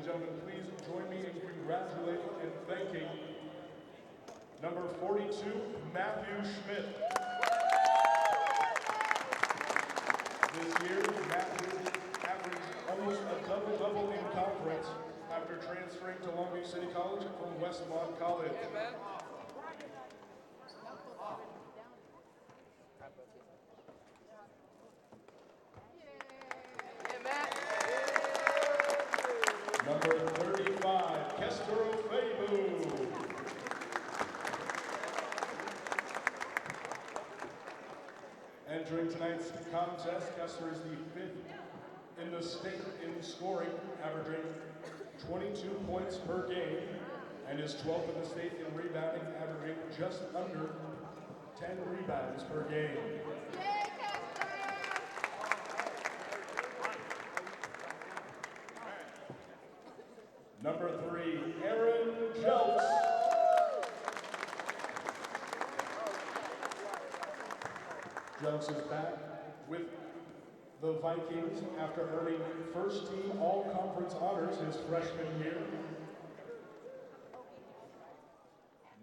gentlemen, please join me in congratulating and thanking number 42, Matthew Schmidt. This year, Matthew averaged almost a double-double in conference after transferring to Long Beach City College from Westmont College. Number 35, Kester Ofebu. Entering tonight's contest, Kester is the 5th in the state in scoring, averaging 22 points per game, and is 12th in the state in rebounding, averaging just under 10 rebounds per game. Number 3, Aaron Jelks. Jelks is back with the Vikings after earning first-team all-conference honors his freshman year.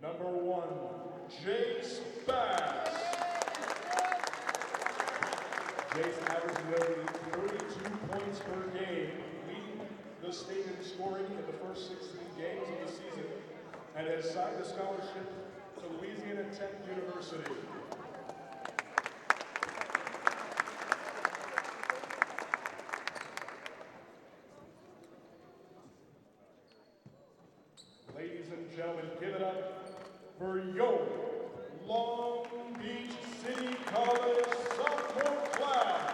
Number 1, Jace Bass. Jace averaged nearly 32 points per game, leading the state in scoring in the first 16 games of the season, and has signed a scholarship to Louisiana Tech University. Ladies and gentlemen, give it up for your Long Beach City College sophomore class.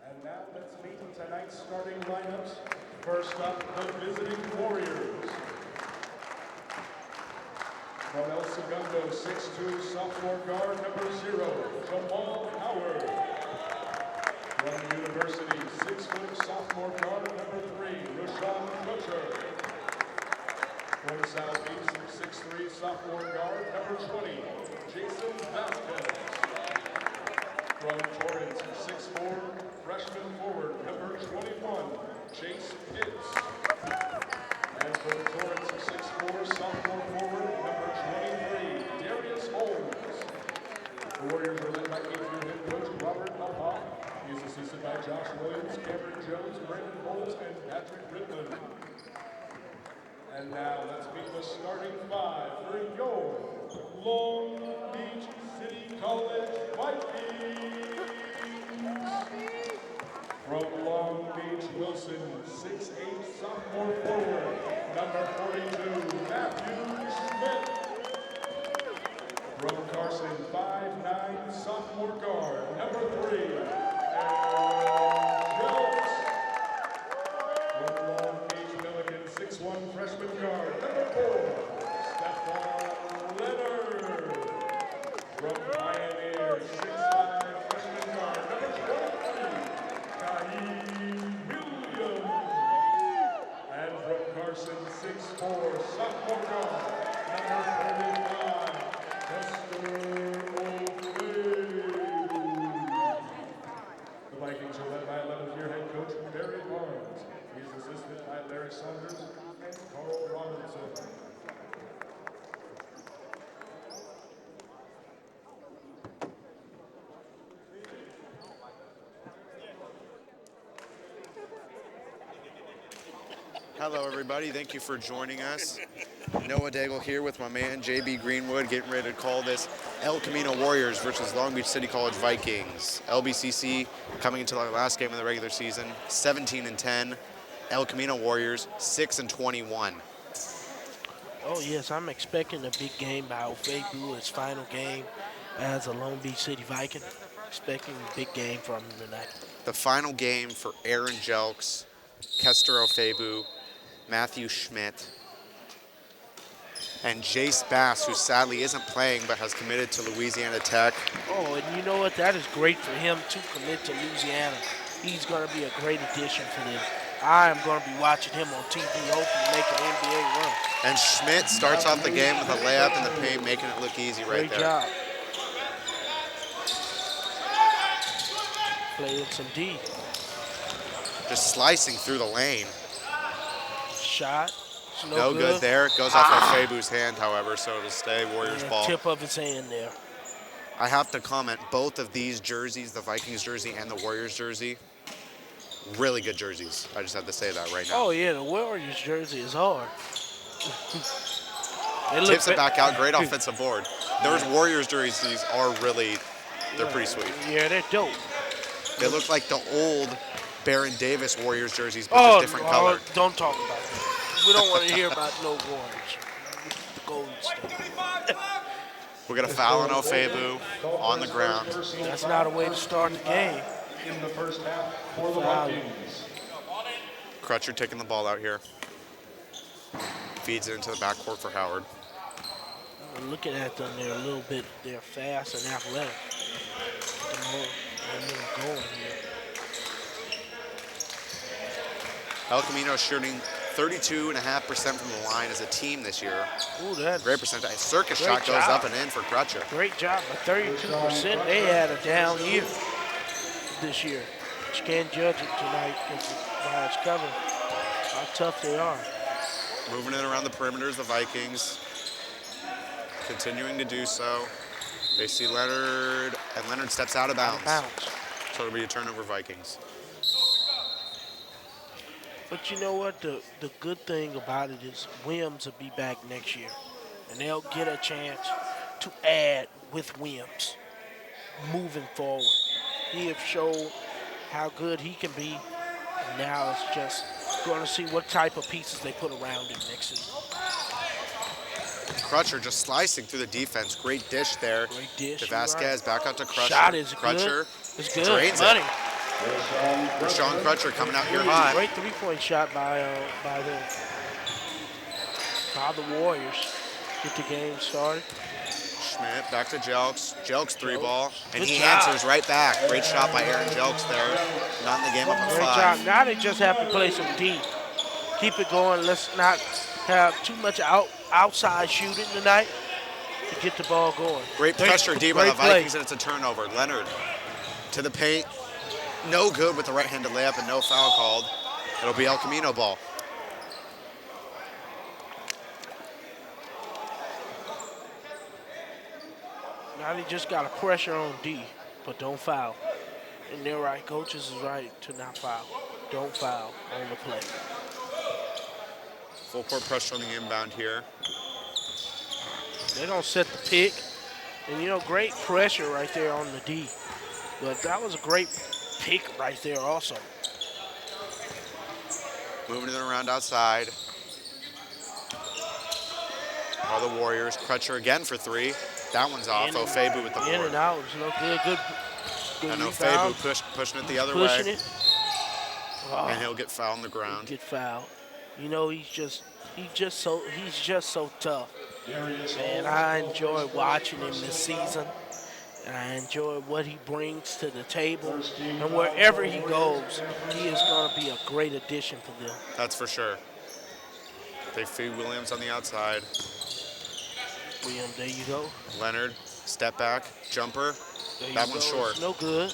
And now let's meet tonight's starting lineups. First up, the visiting Warriors. From El Segundo, 6'2", sophomore guard, number 0, Jamal Howard. From University, 6', sophomore guard, number 3, Rashawn Butcher. From Southeast, 6'3", sophomore guard, number 20, Jason Vasquez. From Torrance, 6'4", freshman forward, number 21, Chase Pitts. And from Torrance, 6'4", sophomore forward, number 23, Darius Holmes. The Warriors are led by 8-year head coach Robert Alpop. He is assisted by Josh Williams, Cameron Jones, Brandon Holmes, and Patrick Ridland. And now let's meet the starting 5 for your Long Beach City College Vikings. From Long Beach, Wilson, 6'8", sophomore forward, number 42, Matthew Schmidt. From Carson, 5'9", sophomore guard, number 3, Aaron Jelks. From Long Beach, Milliken, 6'1", freshman guard, number 4, Stephon Leonard. From Pioneer, 6'5", freshman guard, number 23, Williams. And from Carson, 6'4", sophomore guard, number 35, Kester Ofebu. The Vikings are led by 11th-year head coach Barry Barnes. He is assisted by Larry Saunders and Carl Robinson. Hello, everybody. Thank you for joining us. Noah Daigle here with my man JB Greenwood, getting ready to call this El Camino Warriors versus Long Beach City College Vikings. LBCC coming into the last game of the regular season, 17-10. El Camino Warriors, 6-21. Oh, yes, I'm expecting a big game by Ofebu, his final game as a Long Beach City Viking. Expecting a big game from him tonight. The final game for Aaron Jelks, Kester Ofebu, Matthew Schmidt, and Jace Bass, who sadly isn't playing but has committed to Louisiana Tech. Oh, and you know what? That is great for him to commit to Louisiana. He's going to be a great addition for them. I am going to be watching him on TV, hoping to make an NBA run. And Schmidt starts off the game with a layup in the paint, making it look easy right Great there. job. Playing some D. Just slicing through the lane. Shot. It's No good there. It goes off Ofebu's hand, however, so it'll stay Warriors ball. Tip of his hand there. I have to comment, both of these jerseys, the Vikings jersey and the Warriors jersey, really good jerseys. I just have to say that right now. Oh, yeah, the Warriors jersey is hard. Tips it back out, great offensive board. Those Warriors jerseys are really, they're pretty sweet. Yeah, they're dope. They look like the old Baron Davis Warriors jerseys, but just different color. Don't talk about that. We don't want to hear about no Warriors. The Golden State. We're going to foul on Ofebu on the ground. That's not a way to start the game. In the first half for the Vikings. Crutcher taking the ball out here. Feeds it into the backcourt for Howard. Looking at them, they're a little bit, they're fast and athletic. They're going here. El Camino shooting 32.5% from the line as a team this year. Ooh, that's great percentage. Circus great shot goes job. up and in for Crutcher. Great job. At 32%, they had a down year this year. But you can't judge it tonight by its cover. How tough they are. Moving it around the perimeters, the Vikings continuing to do so. They see Leonard, and Leonard steps out of bounds. So it'll be a turnover, Vikings. But you know what? The good thing about it is Williams will be back next year. And they'll get a chance to add with Williams moving forward. He has showed how good he can be. And now it's just going to see what type of pieces they put around him next season. Crutcher just slicing through the defense. Great dish there. Great dish. To Vasquez, back out to Crutcher. Shot is Crutcher good. It's good. drains Money. it. Rashawn Crutcher coming out here hot. Great three-point shot by the Warriors. Get the game started. Schmidt back to Jelks. Jelks three ball. And Good he job. answers right back. Great shot by Aaron Jelks there. Not in the game up at Great 5. job. Now they just have to play some D. Keep it going. Let's not have too much outside shooting tonight to get the ball going. Great pressure D by the play. Vikings, and it's a turnover. Leonard to the paint. No good with the right-handed layup and no foul called. It'll be El Camino ball. Now they just got to pressure on D, but don't foul. And they're right. Coaches is right to not foul. Don't foul on the play. Full court pressure on the inbound here. They're going to set the pick. And, you know, great pressure right there on the D. But that was a great pick right there also. Moving it around outside are the Warriors. Crutcher again for 3. That one's off. Ofebu with the board. In and out. It's no good. Good And rebound. Ofebu pushing it the other Pushing way. it. Oh, And he'll get fouled on the ground. get fouled. You know, he's just so tough. Man, I enjoy watching him this season. And I enjoy what he brings to the table. And wherever he goes, he is going to be a great addition for them. That's for sure. They feed Williams on the outside. William, there you go. Leonard, step back, jumper. There That you one's go. short. It's no good.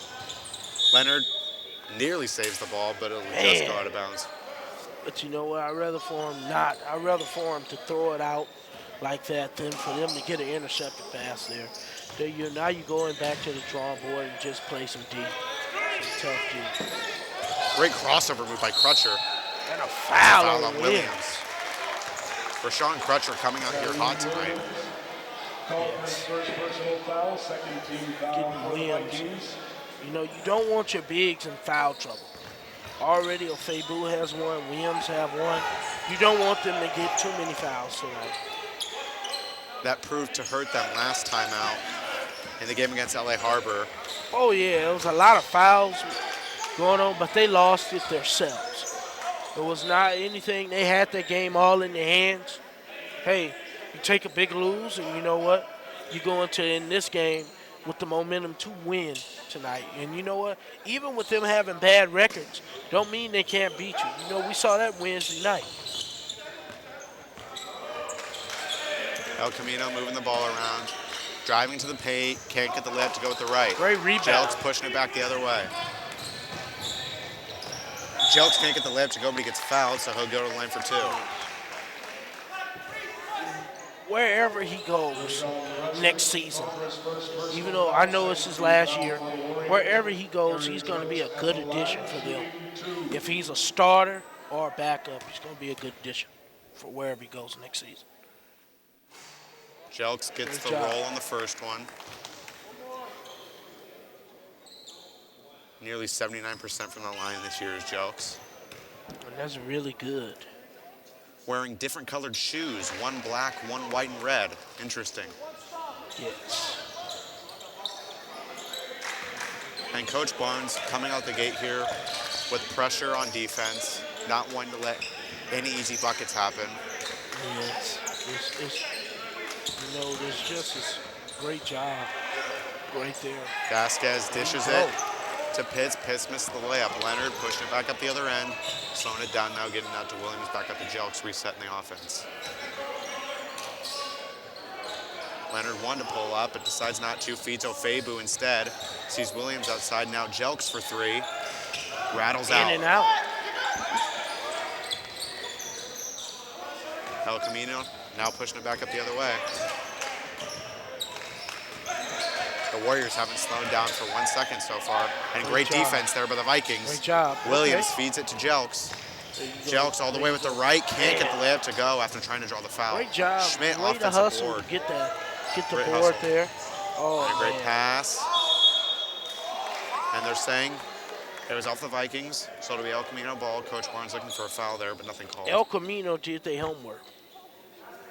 Leonard nearly saves the ball, but it'll just go out of bounds. But you know what? I'd rather for him not. I'd rather for him to throw it out like that than for them to get an intercepted pass there. Now you're going back to the drawing board and just play some D. Some tough D. Great crossover move by Crutcher. And a foul Foul on on Williams. Williams. Rashawn Crutcher coming out here hot tonight. Called for his first personal foul, second team foul Getting for the Williams. Vikings. You know, you don't want your bigs in foul trouble. Already Ofebu has one, Williams have one. You don't want them to get too many fouls tonight. That proved to hurt them last time out in the game against LA Harbor. Oh yeah, there was a lot of fouls going on, but they lost it themselves. It was not anything, they had their game all in their hands. Hey, you take a big lose, and you know what? You go into in this game with the momentum to win tonight. And you know what? Even with them having bad records, don't mean they can't beat you. You know, we saw that Wednesday night. El Camino moving the ball around, driving to the paint, can't get the layup to go with the right. Great rebound. Jelks pushing it back the other way. Jelks can't get the layup to go, but he gets fouled, so he'll go to the line for two. Wherever he goes next season, even though I know it's his last year, wherever he goes, he's going to be a good addition for them. If he's a starter or a backup, he's going to be a good addition for wherever he goes next season. Jelks gets the Great job. roll on the first one. Nearly 79% from the line this year is Jelks. And that's really good. Wearing different colored shoes, one black, one white and red. Interesting. Yes. And Coach Barnes coming out the gate here with pressure on defense, not wanting to let any easy buckets happen. Yes. You know, there's just this great job right there. Vasquez dishes it to Pitts. Pitts missed the layup. Leonard pushing it back up the other end, slowing it down now, getting out to Williams, back up to Jelks, resetting the offense. Leonard wanted to pull up, but decides not to. Feeds Ofebu instead. Sees Williams outside. Now Jelks for three. Rattles out. In and out. El Camino now pushing it back up the other way. The Warriors haven't slowed down for 1 second so far. And great defense there by the Vikings. Great job. Williams Okay. feeds it to Jelks. There you go. Jelks all the way with the right. Can't get the layup to go after trying to draw the foul. Great job. Schmidt Way to offensive hustle board. to get the Great board hustle. there. Oh, And a great man. pass. And they're saying it was off the Vikings, so it'll be El Camino ball. Coach Barnes looking for a foul there, but nothing called. El Camino did their homework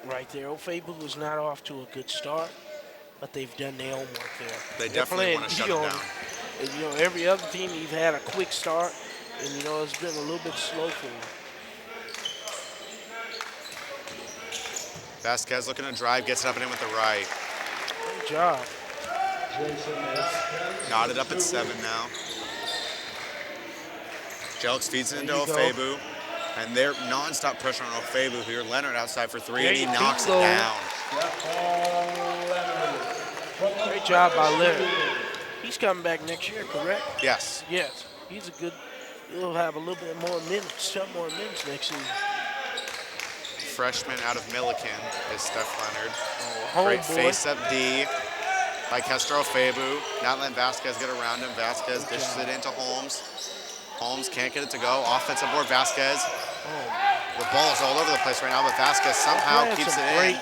right there. Ofebu was not off to a good start, but they've done their homework there. They They're definitely playing want to shut D it on down. And, you know, every other team, you've had a quick start, and, you know, it's been a little bit slow for them. Vasquez looking to drive, gets it up and in with the right. Great job. Knotted up at 7 now. Jelks feeds it into There you go. Ofebu. And they're non-stop pressure on Ofebu here. Leonard outside for three, and he There you knocks it go. down. Great job by Leonard. He's coming back next year, correct? Yes. Yes. He's a good, he'll have a little bit more minutes, some more minutes next season. Freshman out of Milliken is Steph Leonard. Home Great boy. face-up D by Kester Ofebu. Not letting Vasquez get around him. Vasquez dishes it into Holmes. Holmes can't get it to go. Offensive board, Vasquez. The ball is all over the place right now, but Vasquez somehow Playing keeps some it great, in.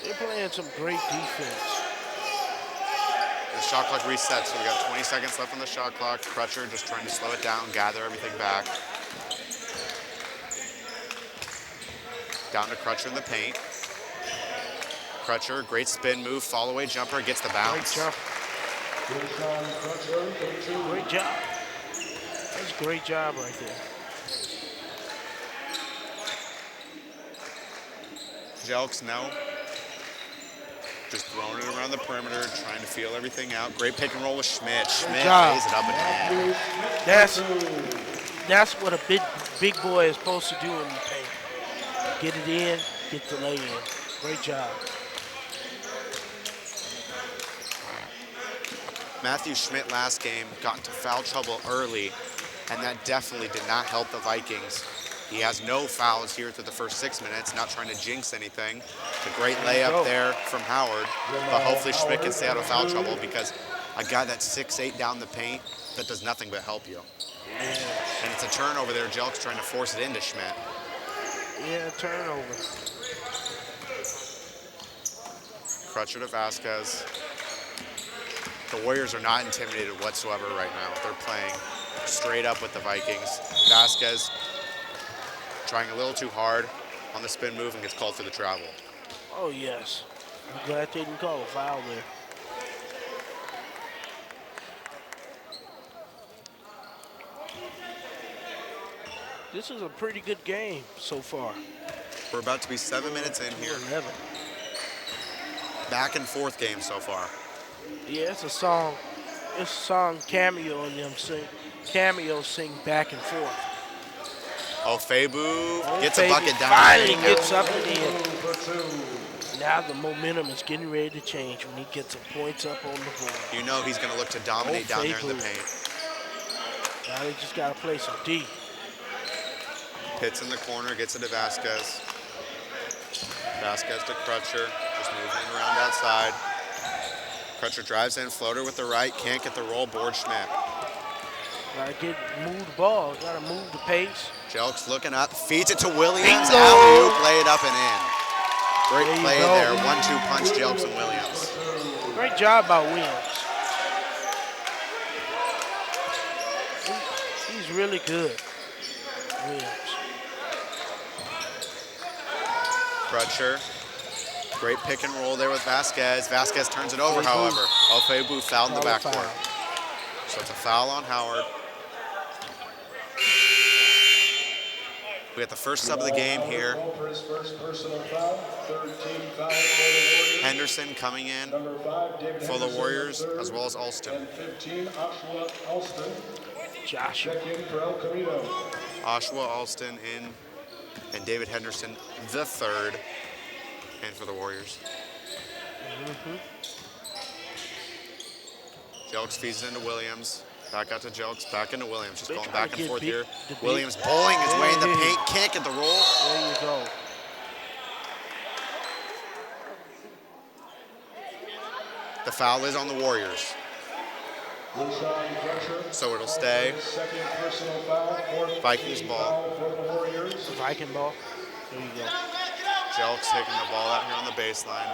they're playing some great defense. The shot clock resets, so we got 20 seconds left on the shot clock. Crutcher just trying to slow it down, gather everything back. Down to Crutcher in the paint. Crutcher, great spin move, fall away jumper, gets the Great bounce. job. Great job. That's a great job right there. Jelks, no. Just throwing it around the perimeter, trying to feel everything out. Great pick and roll with Schmidt. Schmidt job. lays it up and in. That's what a big boy is supposed to do in the paint. Get it in, get the lay in. Great job. Matthew Schmidt last game got into foul trouble early, and that definitely did not help the Vikings. He has no fouls here through the first 6 minutes, not trying to jinx anything. A great layup there from Howard, but hopefully Schmidt can stay out of foul trouble because a guy that's 6'8" down the paint, that does nothing but help you. And it's a turnover there. Jelks trying to force it into Schmidt. Yeah, turnover. Crutcher to Vasquez. The Warriors are not intimidated whatsoever right now. They're playing straight up with the Vikings. Vasquez trying a little too hard on the spin move and gets called for the travel. Oh, yes. I'm glad they didn't call a foul there. This is a pretty good game so far. We're about to be 7 minutes in here. 11. Back and forth game so far. Yeah, it's a song. It's a song Cameo and them sing. Cameo sing back and forth. Ofebu gets a bucket down. Finally gets something in. Now the momentum is getting ready to change when he gets some points up on the board. You know he's going to look to dominate down there in the paint. Now they just got to play some D. Pitts in the corner, gets it to Vasquez. Vasquez to Crutcher, just moving around outside. Crutcher drives in, floater with the right, can't get the roll, board Schmidt. Gotta move the ball, gotta move the pace. Jelks looking up, feeds it to Williams, Bingo! alley-oop, play it up and in. Great There you play go. there, 1-2 punch Jelks and Williams. Great job by Williams. He's really good, Williams. Crutcher, great pick and roll there with Vasquez. Vasquez turns it over, however. Ofebu fouled in the backcourt. So it's a foul on Howard. We got the first sub of the game here. Henderson coming in for the Warriors, as well as Alston. Joshua. Oshawa, Alston in, and David Henderson the third, and for the Warriors. Jelks feeds it into Williams. Back out to Jelks, back into Williams. Just going back and forth here. Williams bowling his way in the paint, can't get the roll. There you go. The foul is on the Warriors. So it'll stay. Vikings ball. Viking ball. There you go. Jelks taking the ball out here on the baseline.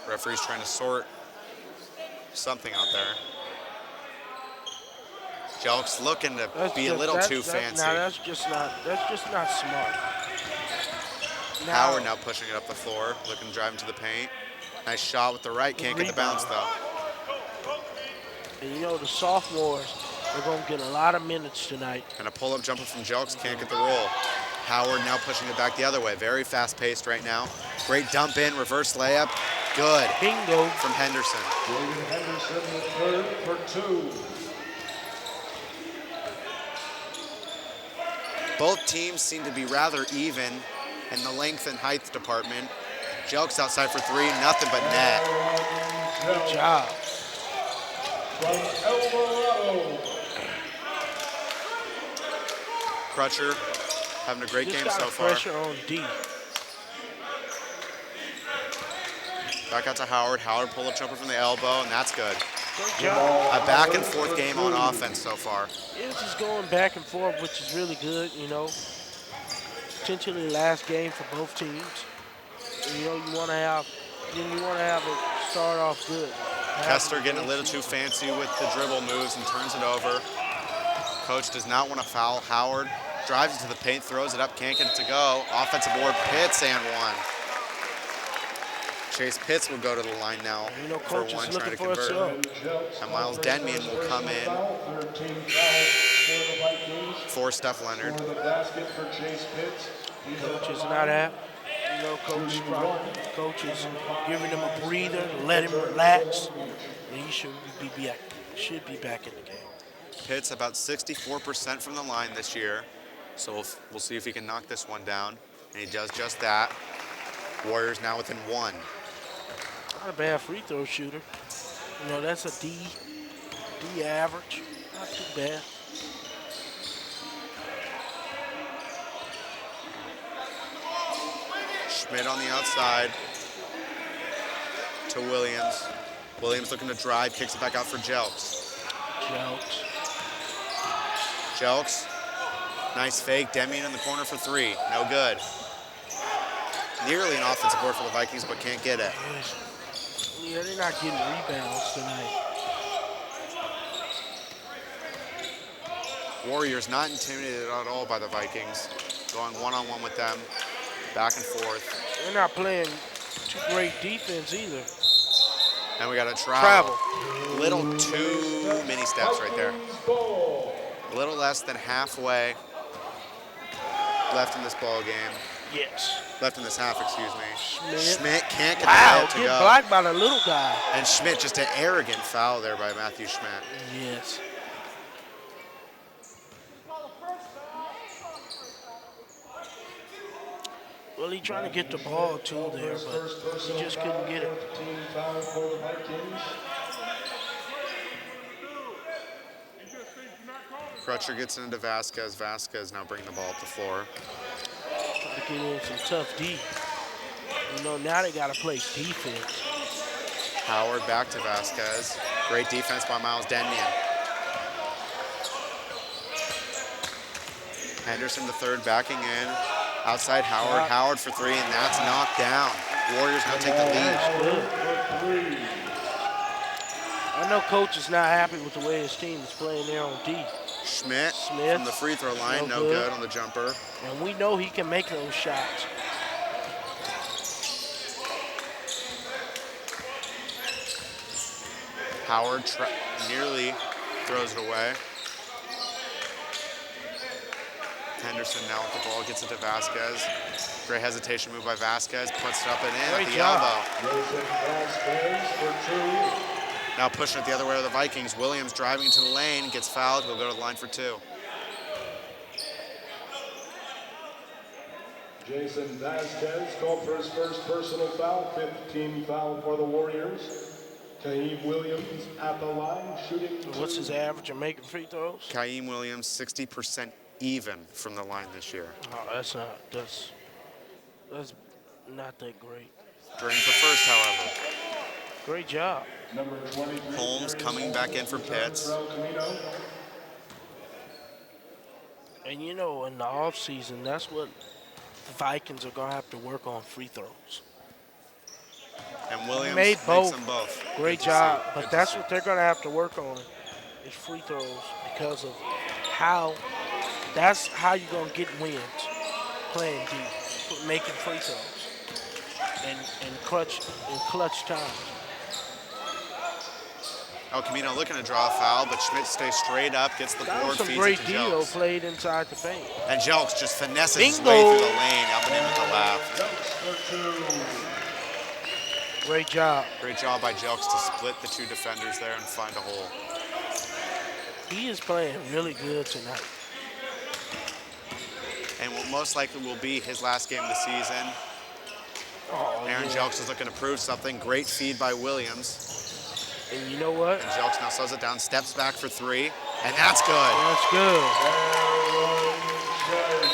Referee's trying to sort something out there. Jelks looking to be a little too fancy. No, that's just not smart. Howard now pushing it up the floor, looking to drive into the paint. Nice shot with the right, can't get the bounce though. And you know the sophomores are going to get a lot of minutes tonight. And a pull-up jumper from Jelks, can't get the roll. Howard now pushing it back the other way. Very fast-paced right now. Great dump in, reverse layup. Good. Bingo. From Henderson. David Henderson the third for two. Both teams seem to be rather even in the length and height department. Jelks outside for three, nothing but net. Good job. From Alvarado. Crutcher having a great Just game got so far. pressure on D. Back out to Howard. Howard pull-up jumper from the elbow, and that's good. Good job. A back and forth game on offense so far. It's just going back and forth, which is really good, you know. Potentially last game for both teams. And, you know, you want to have it start off good. Kester getting a little too fancy with the dribble moves and turns it over. Coach does not want to foul Howard. Drives into the paint, throws it up, can't get it to go. Offensive board, Pitts and one. Chase Pitts will go to the line now You know, for coach one, is trying looking to for a convert. sub. And Miles Denmian will come in 13 fouls for the Vikings. for Steph Leonard. For the basket for Chase Pitts. Coach is not happy. You know, coach is giving him a breather, let him relax, and he should be back in the game. Pitts about 64% from the line this year, so we'll see if he can knock this one down, and he does just that. Warriors now within one. Not a bad free throw shooter. You know, that's a D average. Not too bad. Schmidt on the outside to Williams. Williams looking to drive, kicks it back out for Jelks. Jelks. Jelks Nice fake. Demian in the corner for three. No good. Nearly an offensive board for the Vikings, but can't get it. Yeah, they're not getting rebounds tonight. Warriors not intimidated at all by the Vikings. Going one-on-one with them. Back and forth. They're not playing too great defense either. And we got a travel. Little too many steps right there. A little less than halfway left in this ball game. Yes. Left in this half, excuse me. Schmidt can't get the Wow, layup to get go. blocked by the little guy. And Schmidt, just an arrogant foul there by Matthew Schmidt. Yes. Well, he trying to get the ball too there, but he just couldn't get it. Team foul for the Vikings. Crutcher gets into Vasquez. Vasquez now bringing the ball up the floor. Trying to get in some tough D. You know, now they got to play defense. Howard back to Vasquez. Great defense by Miles Denmian. Henderson the third backing in. Outside Howard. Howard for three, and that's knocked down. Warriors now take the lead. I know coach is not happy with the way his team is playing there on D. Schmidt from the free throw line, no good on the jumper. And we know he can make those shots. Howard nearly throws it away. Henderson now with the ball, gets it to Vasquez. Great hesitation move by Vasquez, puts it up and in at the elbow. Vasquez for two. Now pushing it the other way of the Vikings. Williams driving into the lane, gets fouled, he'll go to the line for two. Jason Vasquez called for his first personal foul, 15th foul for the Warriors. Kaheem Williams at the line, shooting. What's his average of making free throws? Kaheem Williams, 60% even from the line this year. Oh, that's not that great. During the first, however. Great job. Number 23, Holmes coming back in for Pitts. Camino. And you know, in the offseason, that's what the Vikings are going to have to work on, free throws. And Williams made makes both. them both. Great job. But that's what they're going to have to work on, is free throws, because of that's how you're going to get wins, playing deep, making free throws, and clutch time. Oh, Camino looking to draw a foul, but Schmidt stays straight up, gets the That board, was some feeds great it to deal Jelks. played inside the paint. And Jelks just finesses his Bingo. way through the lane, up and in with the left. Great job. Great job by Jelks to split the two defenders there and find a hole. He is playing really good tonight. And what most likely will be his last game of the season. Oh, Aaron yeah. Jelks is looking to prove something. Great feed by Williams. And you know what? And Jelks now slows it down, steps back for three, and that's good. That's good.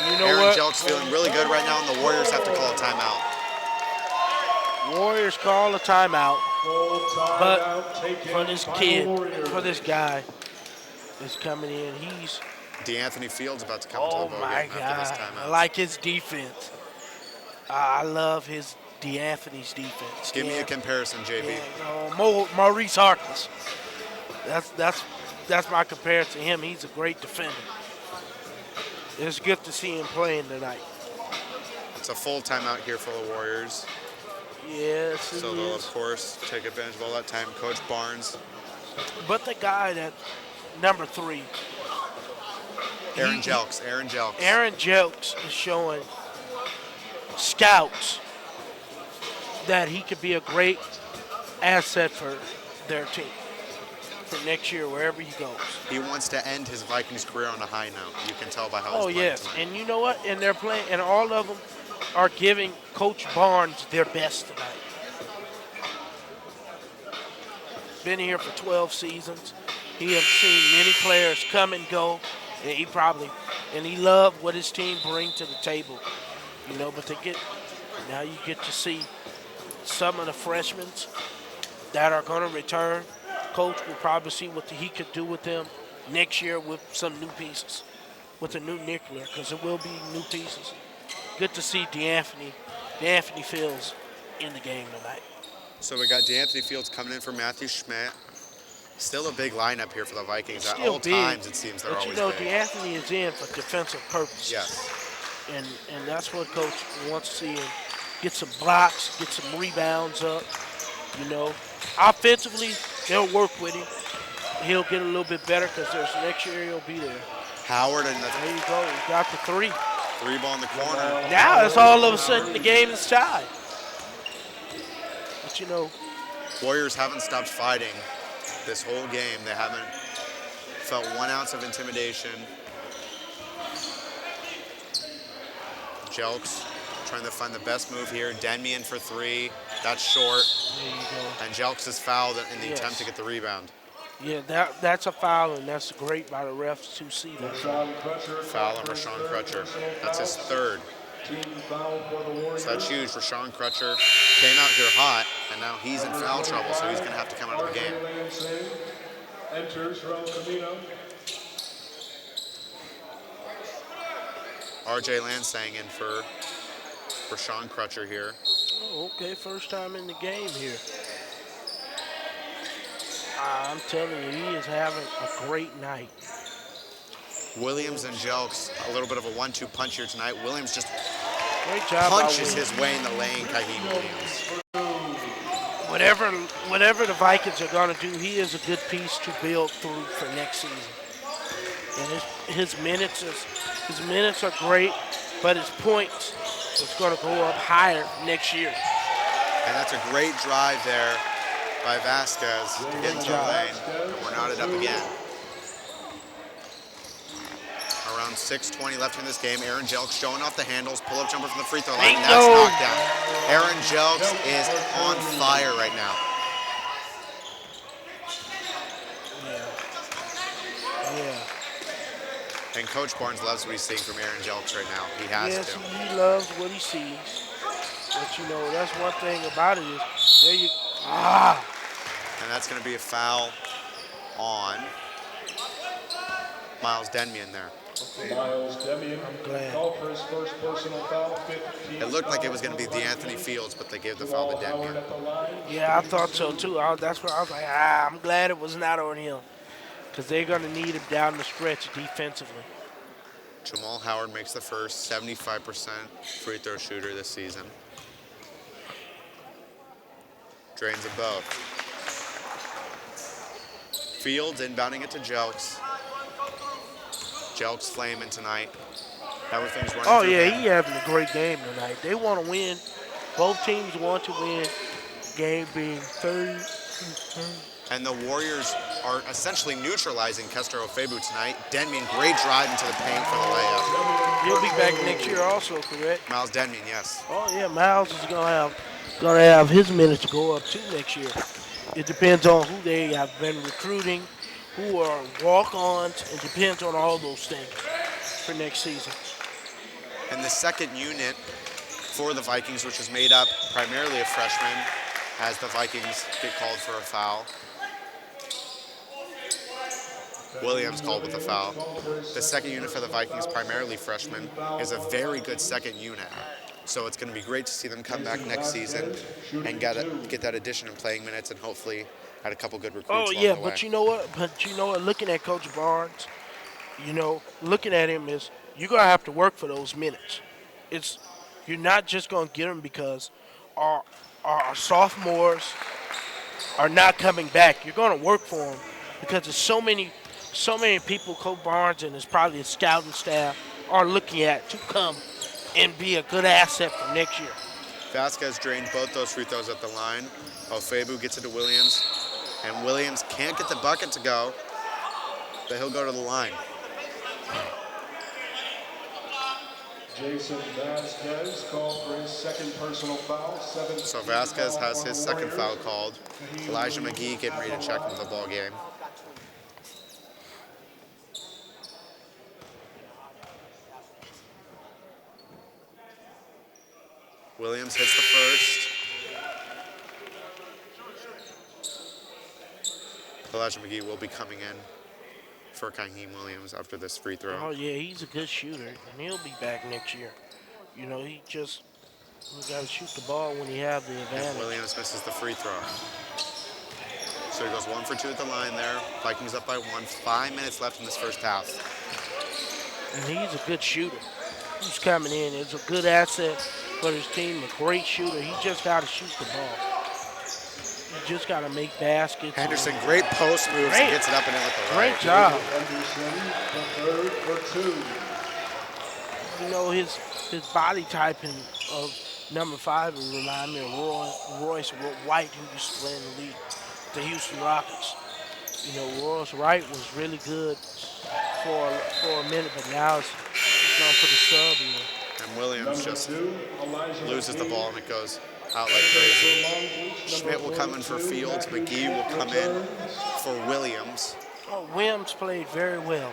You know Aaron what? Jelks feeling really good right now, and the Warriors have to call a timeout. Warriors call a timeout, but taken for this by kid, Warriors. for this guy that's coming in, he's, DeAnthony Fields about to come into oh the ball my game after this God, timeout. I like his defense. I love his DeAnthony's defense. Give me a comparison, JB. Maurice Harkless. That's my comparison to him. He's a great defender. It's good to see him playing tonight. It's a full timeout here for the Warriors. Yes, it So they'll, of is. course, take advantage of all that time. Coach Barnes, But the guy that, number 3, Aaron Jelks. Aaron Jelks is showing scouts that he could be a great asset for their team for next year, wherever he goes. He wants to end his Vikings career on a high note. You can tell by how Oh, he's playing yes. tonight. And you know what? And they're playing, and all of them are giving Coach Barnes their best tonight. Been here for 12 seasons. He has seen many players come and go, and he loved what his team bring to the table. You know, but now you get to see some of the freshmen that are going to return. Coach will probably see what he could do with them next year with some new pieces. with a new nickler because it will be new pieces. Good to see DeAnthony Fields in the game tonight. So we got DeAnthony Fields coming in for Matthew Schmidt. Still a big lineup here for the Vikings. It's At still all big, times, it seems they're but always big. DeAnthony is in for defensive purposes. Yes. And that's what Coach wants to see him get some blocks, get some rebounds up. Offensively, they'll work with him. He'll get a little bit better because there's next year he'll be there. Howard and the There you go. He got the three. ball in the corner. Now it's all of a sudden the game is tied. But Warriors haven't stopped fighting this whole game. They haven't felt 1 ounce of intimidation. Jelks trying to find the best move here. Denmian for 3. That's short. there you go. And Jelks is fouled in the Yes. attempt to get the rebound. Yeah, that's a foul, and that's great by the refs to see that. Rashawn Crutcher. Foul on Rashawn Crutcher. That's his third. Team foul for the Warriors. So that's huge. Rashawn Crutcher came out here hot, and now he's in foul trouble, so he's going to have to come out of the game. Enters from Camino. RJ Lansang in for Rashawn Crutcher here. Oh, okay, first time in the game here. I'm telling you, he is having a great night. Williams and Jelks, a little bit of a 1-2 punch here tonight. Williams just Great job by punches Williams. his way in the lane, Kaheem Williams. Whatever the Vikings are going to do, he is a good piece to build through for next season. And his minutes are great, but his points is going to go up higher next year. And that's a great drive there by Vasquez to get into the lane. And we're knotted up again. Around 6:20 left in this game. Aaron Jelks showing off the handles. Pull-up jumper from the free throw line. And that's knocked down. Aaron Jelks is on fire right now. Yeah. And Coach Barnes loves what he's seeing from Aaron Jelks right now. He has Yes, to. he loves what he sees. But that's one thing about it is there you And that's going to be a foul on Miles Denmian there. Miles Demian. I'm glad. Called for his first personal foul. 15 It looked like it was going to be DeAnthony Fields, but they gave the foul to Howard Denmian. at the line. Yeah, I thought so too. That's why I was like, I'm glad it was not on him. Because they're going to need him down the stretch defensively. Jamal Howard makes the first 75% free throw shooter this season. Drains them both. Fields inbounding it to Jelks. Jelks flaming tonight. Everything's running Oh, through yeah, him. he having a great game tonight. They want to win. Both teams want to win. Game being 30. And the Warriors are essentially neutralizing Kester Ofebu tonight. Denmian, great drive into the paint for the layup. He'll be back next year also, correct? Miles Denmian, yes. Oh, yeah, Miles is going to have his minutes go up too next year. It depends on who they have been recruiting, who are walk-ons. It depends on all those things for next season. And the second unit for the Vikings, which is made up primarily of freshmen, as the Vikings get called for a foul. Williams called with a foul. The second unit for the Vikings, primarily freshmen, is a very good second unit. So it's going to be great to see them come back next season and get that addition in playing minutes and hopefully had a couple good recruits Oh, along yeah, the but way. you know what? Looking at Coach Barnes, looking at him is you're going to have to work for those minutes. You're not just going to get them because our sophomores are not coming back. You're going to work for them because there's so many people Coach Barnes and his probably his scouting staff are looking at to come and be a good asset for next year. Vasquez drained both those free throws at the line. Ofebu gets it to Williams, and Williams can't get the bucket to go, but he'll go to the line. Jason Vasquez called for his second personal foul. So Vasquez has his second foul called. Elijah McGee getting ready to check into the ball game. Williams hits the first. Elijah McGee will be coming in for Kaheem Williams after this free Oh, throw. yeah, he's a good shooter, and he'll be back next year. You know, he got to shoot the ball when he have the And advantage. Williams misses the free throw. So he goes 1 for 2 at the line there. Vikings up by 1. 5 minutes left in this first half. And he's a good shooter. He's coming in. It's a good asset for his team, a great shooter. He just got to shoot the ball. He just got to make baskets. Henderson, great post moves and gets it up and in with the right. Great job. Henderson, the third for 2. You know, his body typing of number 5 would remind me of Royce White, who used to play in the league, the Houston Rockets. You know, Royce White was really good for a minute, but now he's going to put a sub in. And Williams Number just 2, Elijah loses the McGee. ball and it goes out like crazy. Long Beach, number Schmidt will come in for 42, Fields. Matthew McGee will come in returns. for Williams. Oh, Williams played very well.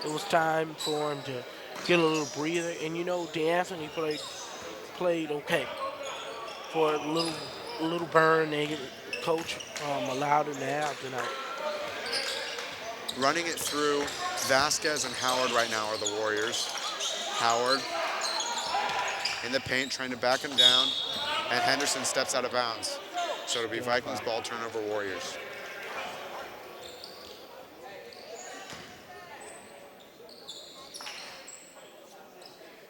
It was time for him to get a little breather. And, you know, DeAnthony played okay. For a little burn, coach allowed him to have tonight. Running it through, Vasquez and Howard right now are the Warriors. Howard in the paint trying to back him down, and Henderson steps out of bounds. So it'll be Vikings ball turnover Warriors.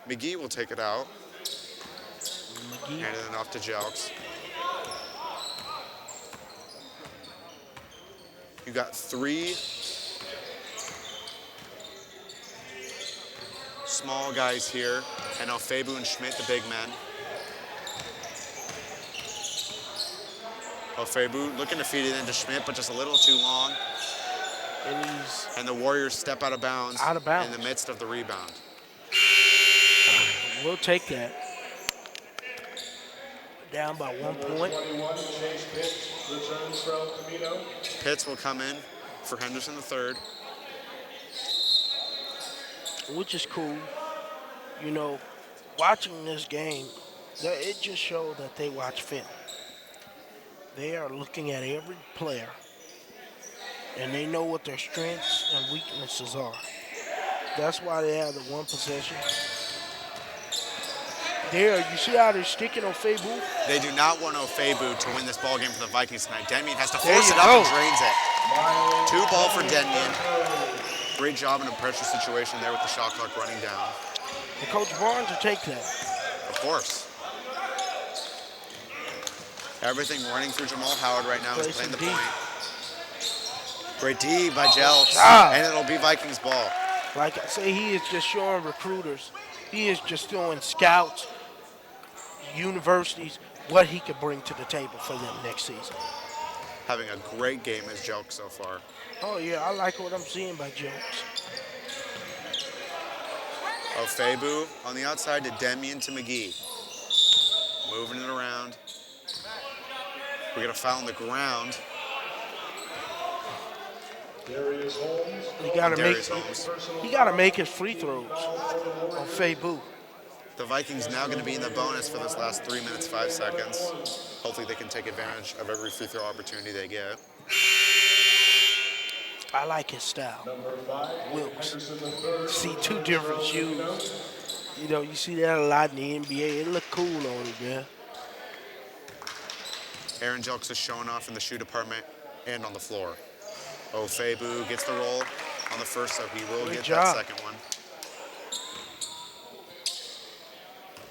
McGee will take it out, McGee. handing it off to Jelks. You got 3 small guys here, and Ofebu and Schmidt, the big men. Ofebu looking to feed it into Schmidt, but just a little too long. And the Warriors step out of bounds. Out of bounds. In the midst of the rebound. We'll take that. Down by 1 point. 21, Chase Pitts returns from Camino. Pitts will come in for Henderson the third. Which is cool. You know, watching this game, it just showed that they watch film. They are looking at every player, and they know what their strengths and weaknesses are. That's why they have the one possession. There, you see how they're sticking on Ofebu? They do not want Ofebu to win this ball game for the Vikings tonight. Denmian has to There force you it up go. and drains it. 2 ball for Denmian. Great job in a pressure situation there with the shot clock running down. And Coach Barnes will take that. Of course. Everything running through Jamal Howard right now. He's Play playing the some D. point. Great D by Jelks. job. And it'll be Vikings ball. Like I say, he is just showing recruiters. He is just showing scouts, universities, what he could bring to the table for them next season. Having a great game as Jelks so far. Oh, yeah, I like what I'm seeing by Jones. Ofebu on the outside to Denmian to McGee. Moving it around. We got a foul on the ground. Darius Holmes. He got to make his free throws on Ofebu. The Vikings now going to be in the bonus for this last 3 minutes, 5 seconds. Hopefully they can take advantage of every free throw opportunity they get. I like his style. Number 5, Wilkes. Henderson the third. See 2 different shoes. You know, you see that a lot in the NBA. It look cool on it, man. Aaron Jelks is showing off in the shoe department and on the floor. Ofebu gets the roll on the first, so he will Good get job. that second one.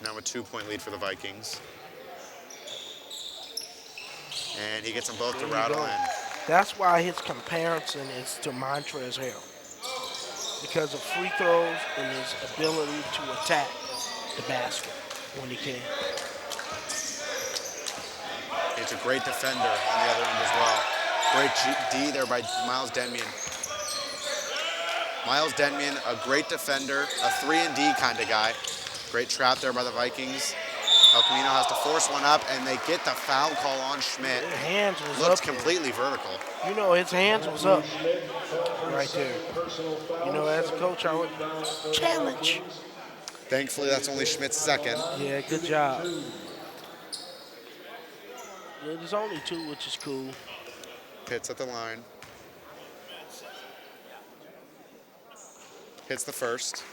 Now a 2-point lead for the Vikings. And he gets them both to There you rattle go. in. That's why his comparison is to Montrezl Harrell. Because of free throws and his ability to attack the basket when he can. He's a great defender on the other end as well. Great D there by Miles Denmian. Miles Denmian, a great defender, a 3-and-D kind of guy. Great trap there by the Vikings. El Camino has to force one up, and they get the foul call on Schmidt. His hands was Looks up. completely vertical. You know, his hands was up right there. You know, as a coach, I would challenge. Thankfully, that's only Schmidt's second. Yeah, good job. Yeah, there's only 2, which is cool. Pitts at the line. Hits the first.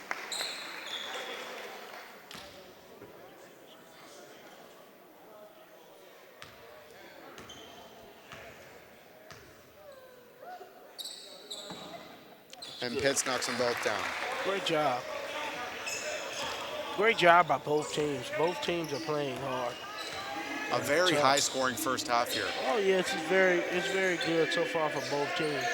And Pitts knocks them both down. Great job. Great job by both teams. Both teams are playing hard. A very high-scoring first half here. Oh yes, it's very good so far for both teams.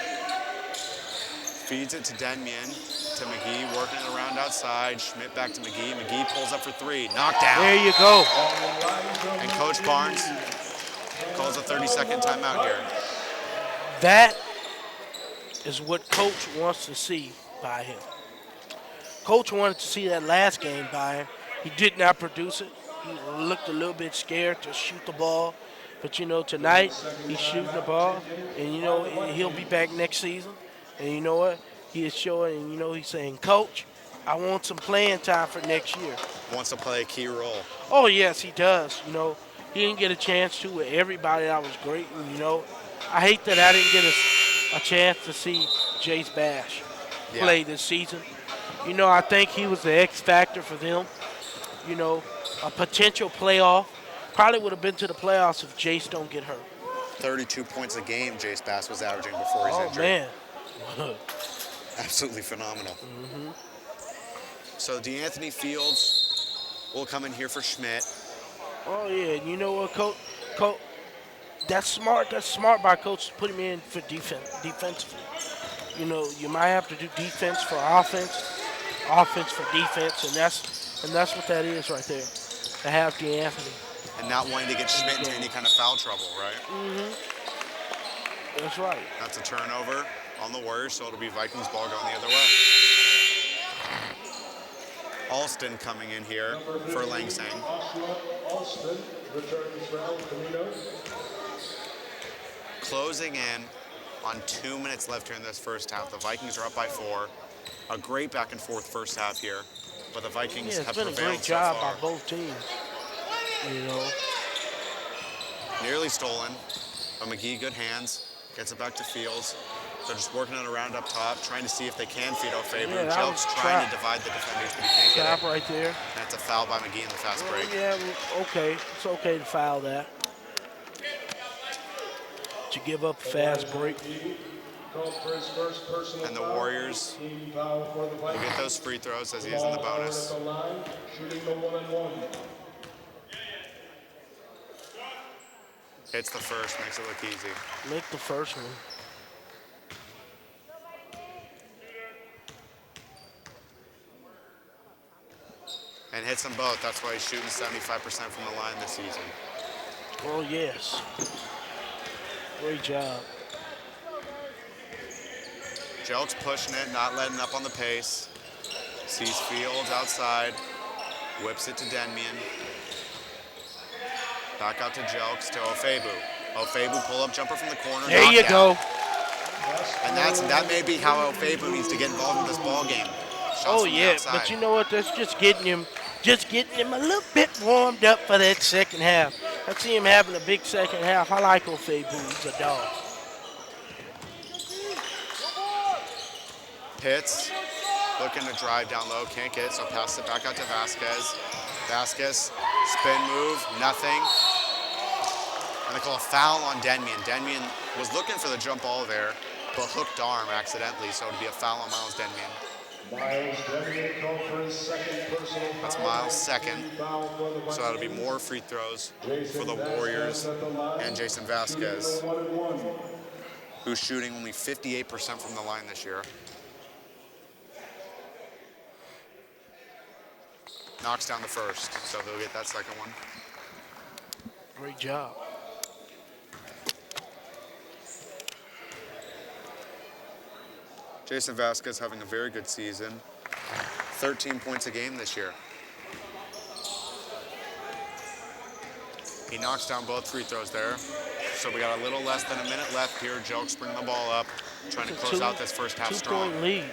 Feeds it to Denmian, to McGee, working it around outside. Schmidt back to McGee. McGee pulls up for three. Knockdown. There you go. And Coach Barnes calls a 30-second timeout here. That is what Coach wants to see by him. Coach wanted to see that last game by him. He did not produce it. He looked a little bit scared to shoot the ball. But, you know, tonight he's shooting the ball. And, you know, he'll be back next season. And you know what? He is showing, and, you know, he's saying, Coach, I want some playing time for next year. Wants to play a key role. Oh, yes, he does. You know, he didn't get a chance to with everybody. That was great. And, you know, I hate that I didn't get a chance to see Jace Bash play this season. You know, I think he was the X factor for them. You know, a potential playoff. Probably would have been to the playoffs if Jace don't get hurt. 32 points a game Jace Bass was averaging before his injury. Man. Absolutely phenomenal. So DeAnthony Fields will come in here for Schmidt. Oh, yeah. And you know what, Coach? That's smart. That's smart by Coach to put him in for defensively. You know, you might have to do defense for offense, offense for defense, and that's what that is right there. To have DeAnthony. And not wanting to get Schmidt into any kind of foul trouble, right? That's right. That's a turnover on the Warriors, so it'll be Vikings ball going the other way. Alston coming in here for Langsang. Alston returns for El Camino. Closing in on 2 minutes left here in this first half. The Vikings are up by 4. A great back and forth first half here, but the Vikings have prevailed so far. It's been a great job by both teams. You know. Nearly stolen, but McGee, good hands, gets it back to Fields. They're just working it around up top, trying to see if they can feed O'Faber. Yeah, Jelk's trying to divide the defenders, but he can't get it. Trap right there. And it's a foul by McGee in the fast break. Yeah, okay. It's okay to foul that. To give up a fast break. And the Warriors will get those free throws as he is in the bonus. Hits the first, makes it look easy. Make the first one. And hits them both. That's why he's shooting 75% from the line this season. Oh, yes. Great job. Jelk's pushing it, not letting up on the pace. Sees Fields outside. Whips it to Denmian. Back out to Jelks to O'Faber. O'Faber pull-up jumper from the corner. There you go. And that may be how O'Faber needs to get involved in this ball game. Oh yeah, but you know what? That's just getting him a little bit warmed up for that second half. I see him having a big second half. I like O'Faber. He's a dog. Pitts looking to drive down low, can't get it, so pass it back out to Vasquez. Vasquez, spin move, nothing. And they call a foul on Denmian. Denmian was looking for the jump ball there, but hooked arm accidentally, so it would be a foul on Miles Denmian. Miles Denmian called for his second personal foul. That's Miles' second, so that'll be more free throws for the Warriors and Jason Vasquez, who's shooting only 58% from the line this year. Knocks down the first, so he'll get that second one. Great job. Jason Vasquez having a very good season. 13 points a game this year. He knocks down both free throws there. So we got a little less than a minute left here. Jelk's bringing the ball up, trying to close out this first half strong. 2-point lead.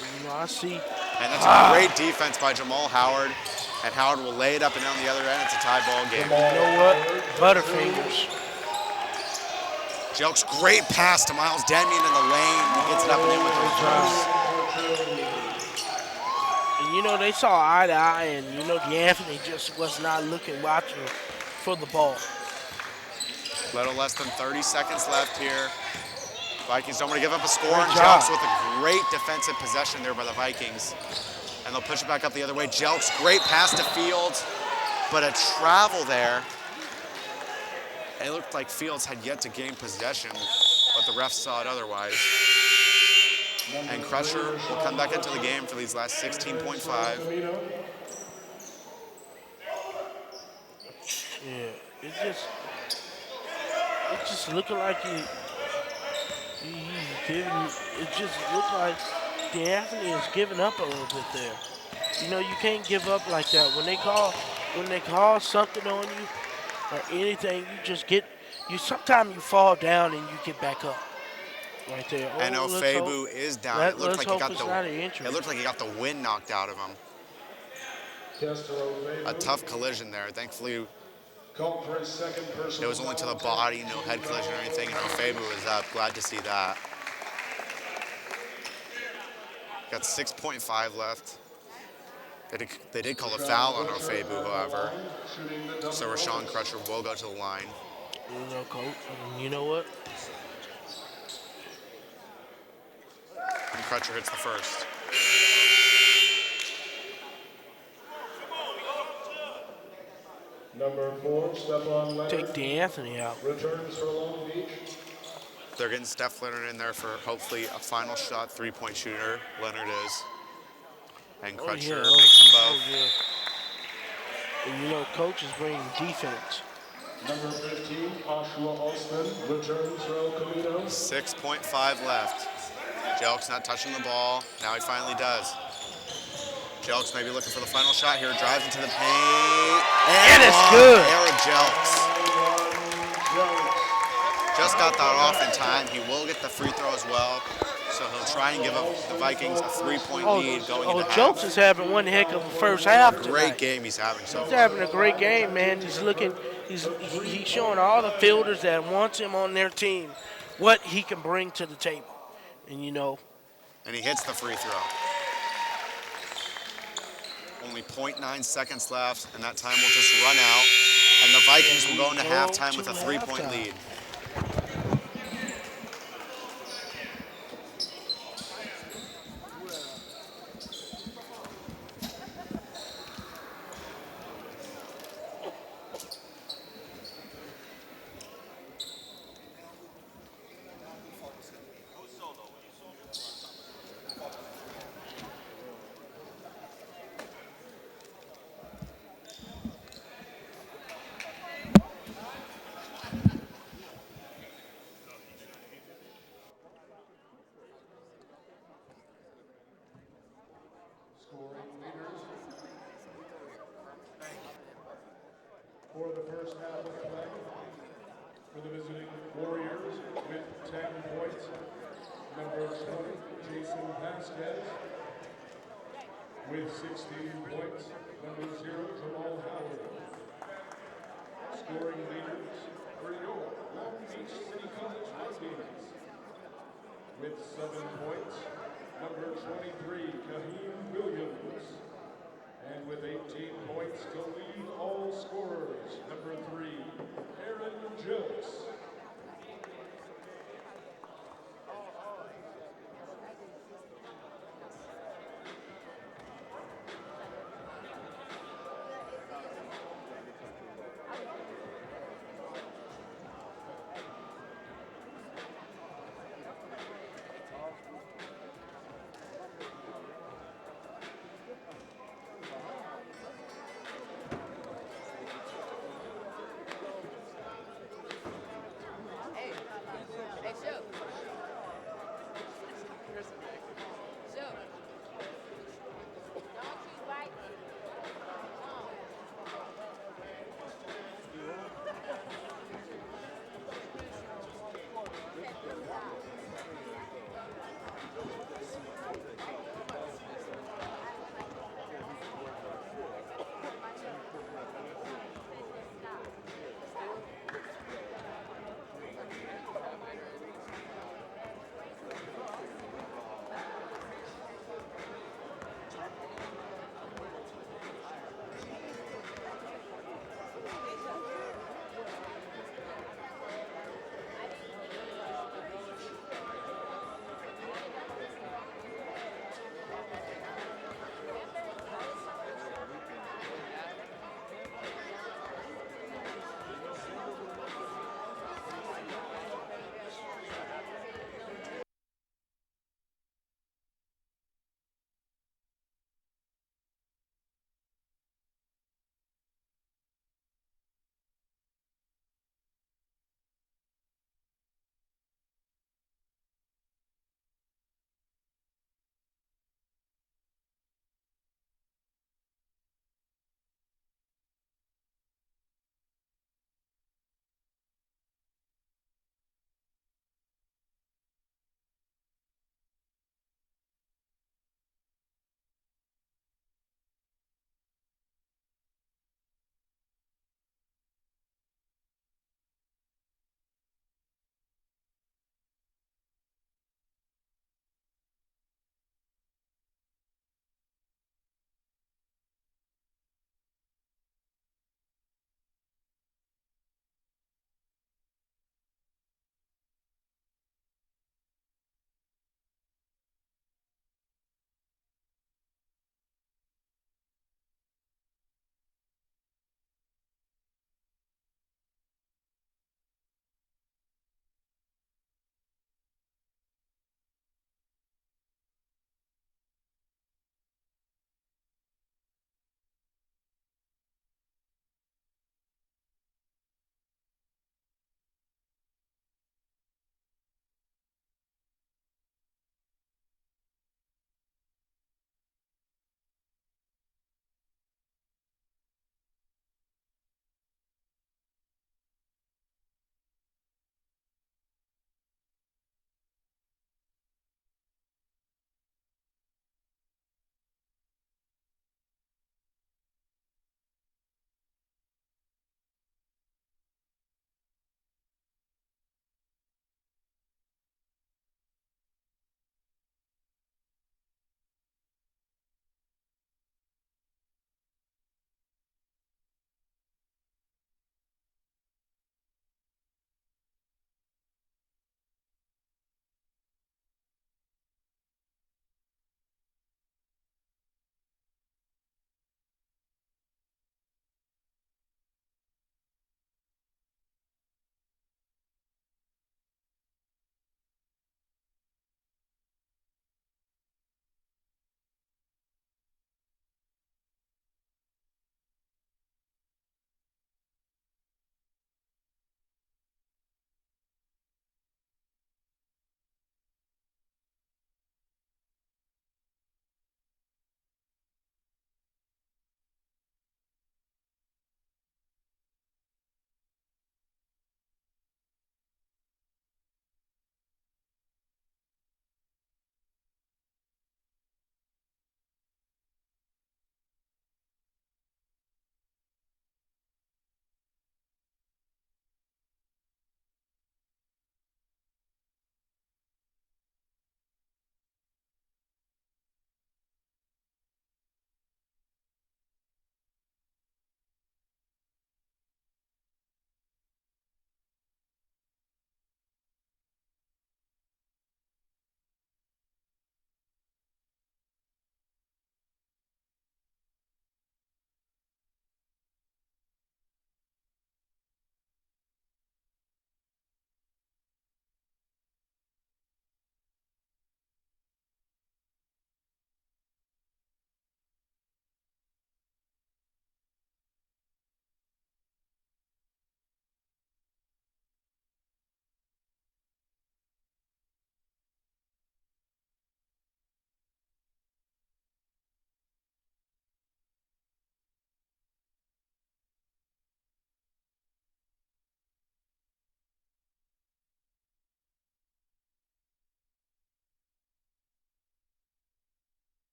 You know, I see. And that's a great defense by Jamal Howard. And Howard will lay it up and down the other end. It's a tie ball game. You know what? Butterfingers. Jelks, great pass to Miles Denman in the lane. He gets it up and in with the reverse. And you know, they saw eye to eye, and you know, D'Anthony just was not watching for the ball. Little less than 30 seconds left here. Vikings don't want to give up a score. Great And job. Jelks with a great defensive possession there by the Vikings. And they'll push it back up the other way. Jelks, great pass to Fields, but a travel there. It looked like Fields had yet to gain possession, but the refs saw it otherwise. And Crutcher will come back into the game for these last 16.5. Yeah, it just looking like he's giving. It just looked like D'Anthony is giving up a little bit there. You know, you can't give up like that when they call something on you or anything. You just sometimes you fall down and you get back up. Right there. And Ofebu is down. It looked like he got the wind knocked out of him. A tough collision there. Thankfully, it was only to the body, no head collision or anything, and Ofebu was up. Glad to see that. Got 6.5 left. They did call a foul on Ofebu, however. So Rashawn Crutcher will go to the line. You know, coach, you know what? And Crutcher hits the first. Number 4, Stephon Leonard. Take D'Anthony out. Returns for Long Beach. They're getting Steph Leonard in there for hopefully a final shot, three-point shooter. Leonard is. And Crutcher makes them both. And you know, coach is bringing defense. Number 15, Joshua Austin. Returns for El Camino. 6.5 left. Jelks not touching the ball. Now he finally does. Jelks may be looking for the final shot here. Drives into the paint. And it's good. Eric Jelks. Just got that off in time. He will get the free throw as well. So he'll try and give the Vikings a 3-point lead going into half. Jelks is having one heck of a first half tonight. Great game he's having so far. He's having a great game, man. He's showing all the fielders that wants him on their team what he can bring to the table. And you know. And he hits the free throw. Only 0.9 seconds left, and that time will just run out. And the Vikings will go into halftime with a 3-point lead. For the first half of play, for the visiting Warriors with 10 points, number 20, Jason Vasquez. With 16 points, number 0, Jamal Howard. Scoring leaders for your Long Beach City College Vikings. With 7 points, number 23, Kaheem Williams. And with 18 points to lead all scorers, number 3, Aaron Jelks.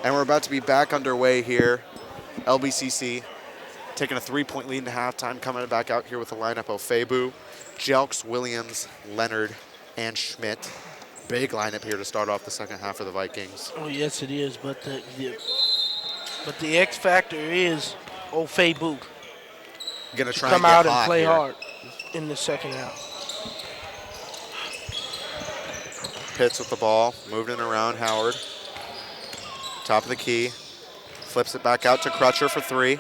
And we're about to be back underway here. LBCC taking a 3-point lead in halftime, coming back out here with the lineup of Febu, Jelks, Williams, Leonard, and Schmidt. Big lineup here to start off the second half for the Vikings. Oh, yes, it is. But the X factor is Febu. Gonna try Come and get out and hot play here. hard in the second half. Pitts with the ball, moving it around. Howard, top of the key, flips it back out to Crutcher for 3.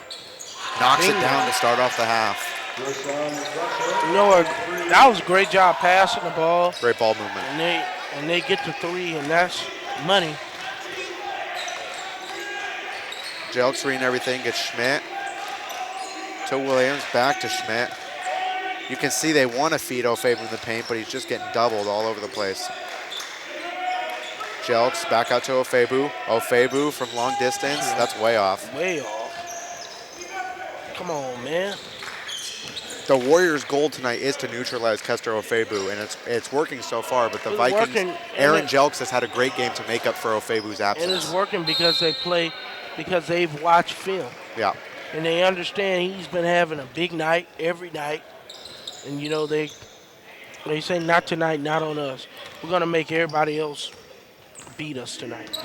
Knocks it down to start off the half. You know what? That was a great job passing the ball. Great ball movement. And they get to 3, and that's money. Jelks reading everything, gets Schmidt to Williams, back to Schmidt. You can see they want to feed Febu in the paint, but he's just getting doubled all over the place. Jelks back out to Febu. Febu from long distance, that's way off. Way off. Come on, man. The Warriors' goal tonight is to neutralize Kester Febu, and it's working so far, but the Vikings, Aaron Jelks has had a great game to make up for Febu's absence. And it's working because they've watched film. Yeah. And they understand he's been having a big night every night. And, you know, they say not tonight, not on us. We're going to make everybody else beat us tonight.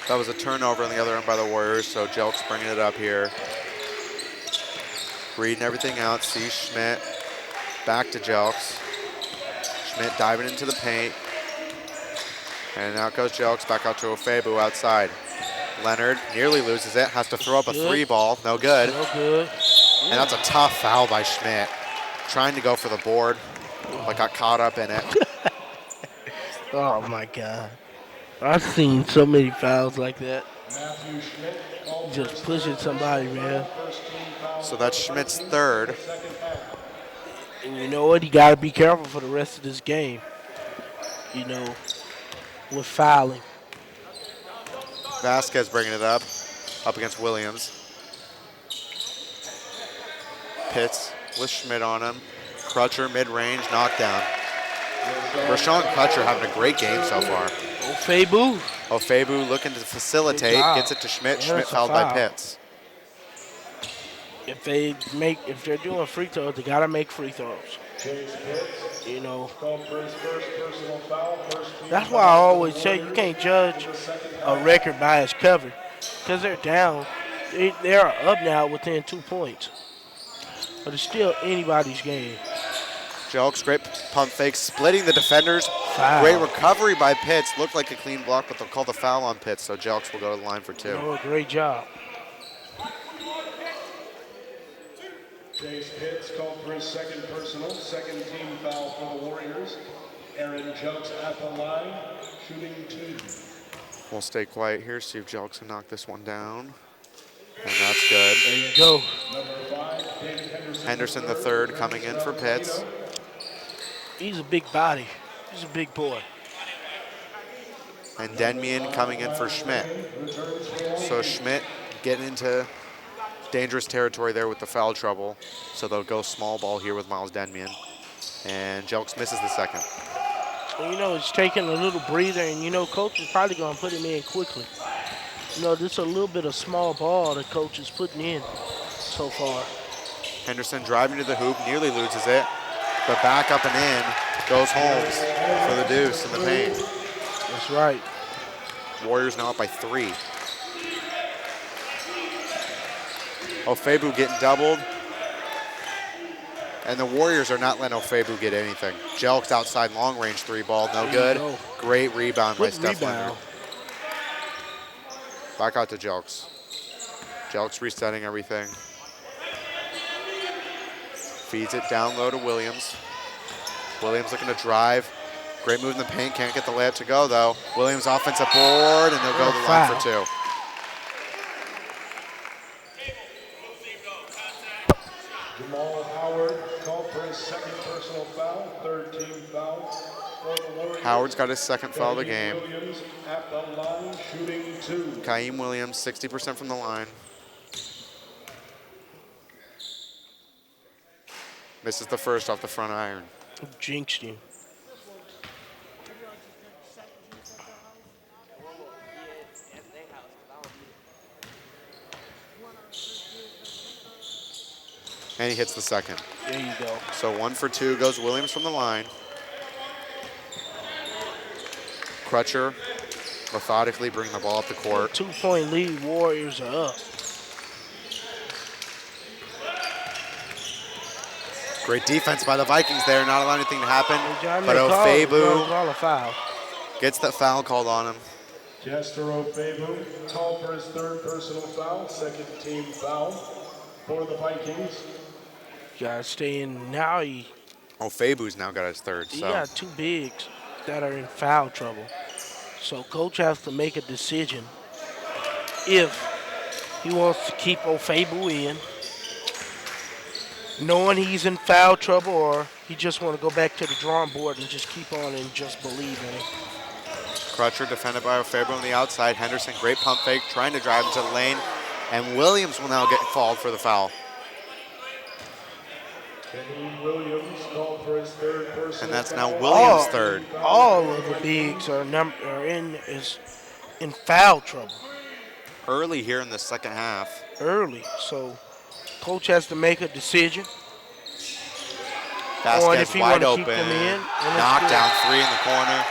That was a turnover on the other end by the Warriors, so Jelks bringing it up here. Reading everything out, see Schmidt, back to Jelks. Schmidt diving into the paint. And out goes Jelks, back out to Febu outside. Leonard nearly loses it, has to throw up a 3 ball, no good. No good. And that's a tough foul by Schmidt. Trying to go for the board, but got caught up in it. Oh, my God. I've seen so many fouls like that. Just pushing somebody, man. So that's Schmidt's 3rd. And you know what? You got to be careful for the rest of this game, you know, with fouling. Vasquez bringing it up against Williams. Pitts with Schmidt on him. Crutcher mid-range, knockdown. Rashawn Crutcher having a great game so far. Febu looking to facilitate, gets it to Schmidt. Schmidt fouled by Pitts. If they're doing free throws, they gotta make free throws. You know. That's why I always say you can't judge a record by its cover, because they're down. They're up now within 2 points, but it's still anybody's game. Jelks, great pump fake, splitting the defenders. Foul. Great recovery by Pitts. Looked like a clean block, but they'll call the foul on Pitts, so Jelks will go to the line for 2. Oh, great job. Chase Pitts called for his 2nd personal, 2nd team foul for the Warriors. Aaron Jelks at the line, shooting 2. We'll stay quiet here, see if Jelks can knock this one down. And that's good. There you go. Number 5, David Henderson. Henderson the 3rd coming in for Pitts. He's a big body. He's a big boy. And Denmian coming in for Schmidt. So Schmidt getting into dangerous territory there with the foul trouble. So they'll go small ball here with Miles Denmian. And Jelks misses the 2nd. Well, you know, it's taking a little breather, and, you know, coach is probably going to put him in quickly. You know, this is a little bit of small ball the coach is putting in so far. Henderson driving to the hoop, nearly loses it. But back up and in goes Holmes for the deuce in the paint. That's right. Warriors now up by 3. Febu getting doubled. And the Warriors are not letting Febu get anything. Jelks outside long range 3 ball, no good. Great rebound by Steph Leonard. Back out to Jelks. Jelks resetting everything. Feeds it down low to Williams. Williams looking to drive. Great move in the paint, can't get the layup to go though. Williams offensive board, and they'll go to the line for 2. Jamal Howard called for his 2nd personal foul, 3rd team foul for the Warriors. Howard's got his 2nd foul of the game. Williams at the line, shooting 2. Kaim Williams, 60% from the line. Misses the first off the front iron. Jinxed him. And he hits the second. There you go. So 1 for 2 goes Williams from the line. Crutcher methodically bringing the ball up the court. 2-point lead, Warriors are up. Great defense by the Vikings there, not allowing anything to happen. But Call a foul. gets that foul called on him. Chester Ofebu called for his 3rd personal foul, 2nd team foul for the Vikings. Gotta stay in now. Ofebu's now got his 3rd. He So got 2 bigs that are in foul trouble. So coach has to make a decision if he wants to keep Ofebu in, knowing he's in foul trouble, or he just want to go back to the drawing board and just keep on and just believe in it. Crutcher defended by Ofebu on the outside. Henderson, great pump fake, trying to drive into the lane. And Williams will now get fouled for the foul. Kenny Williams called for his 3rd personal And that's now foul. Williams' 3rd. All of the bigs are in foul trouble Early here in the second half. early. So coach has to make a decision on Vasquez if he wide want to keep open. them in. And Knockdown 3 in the corner.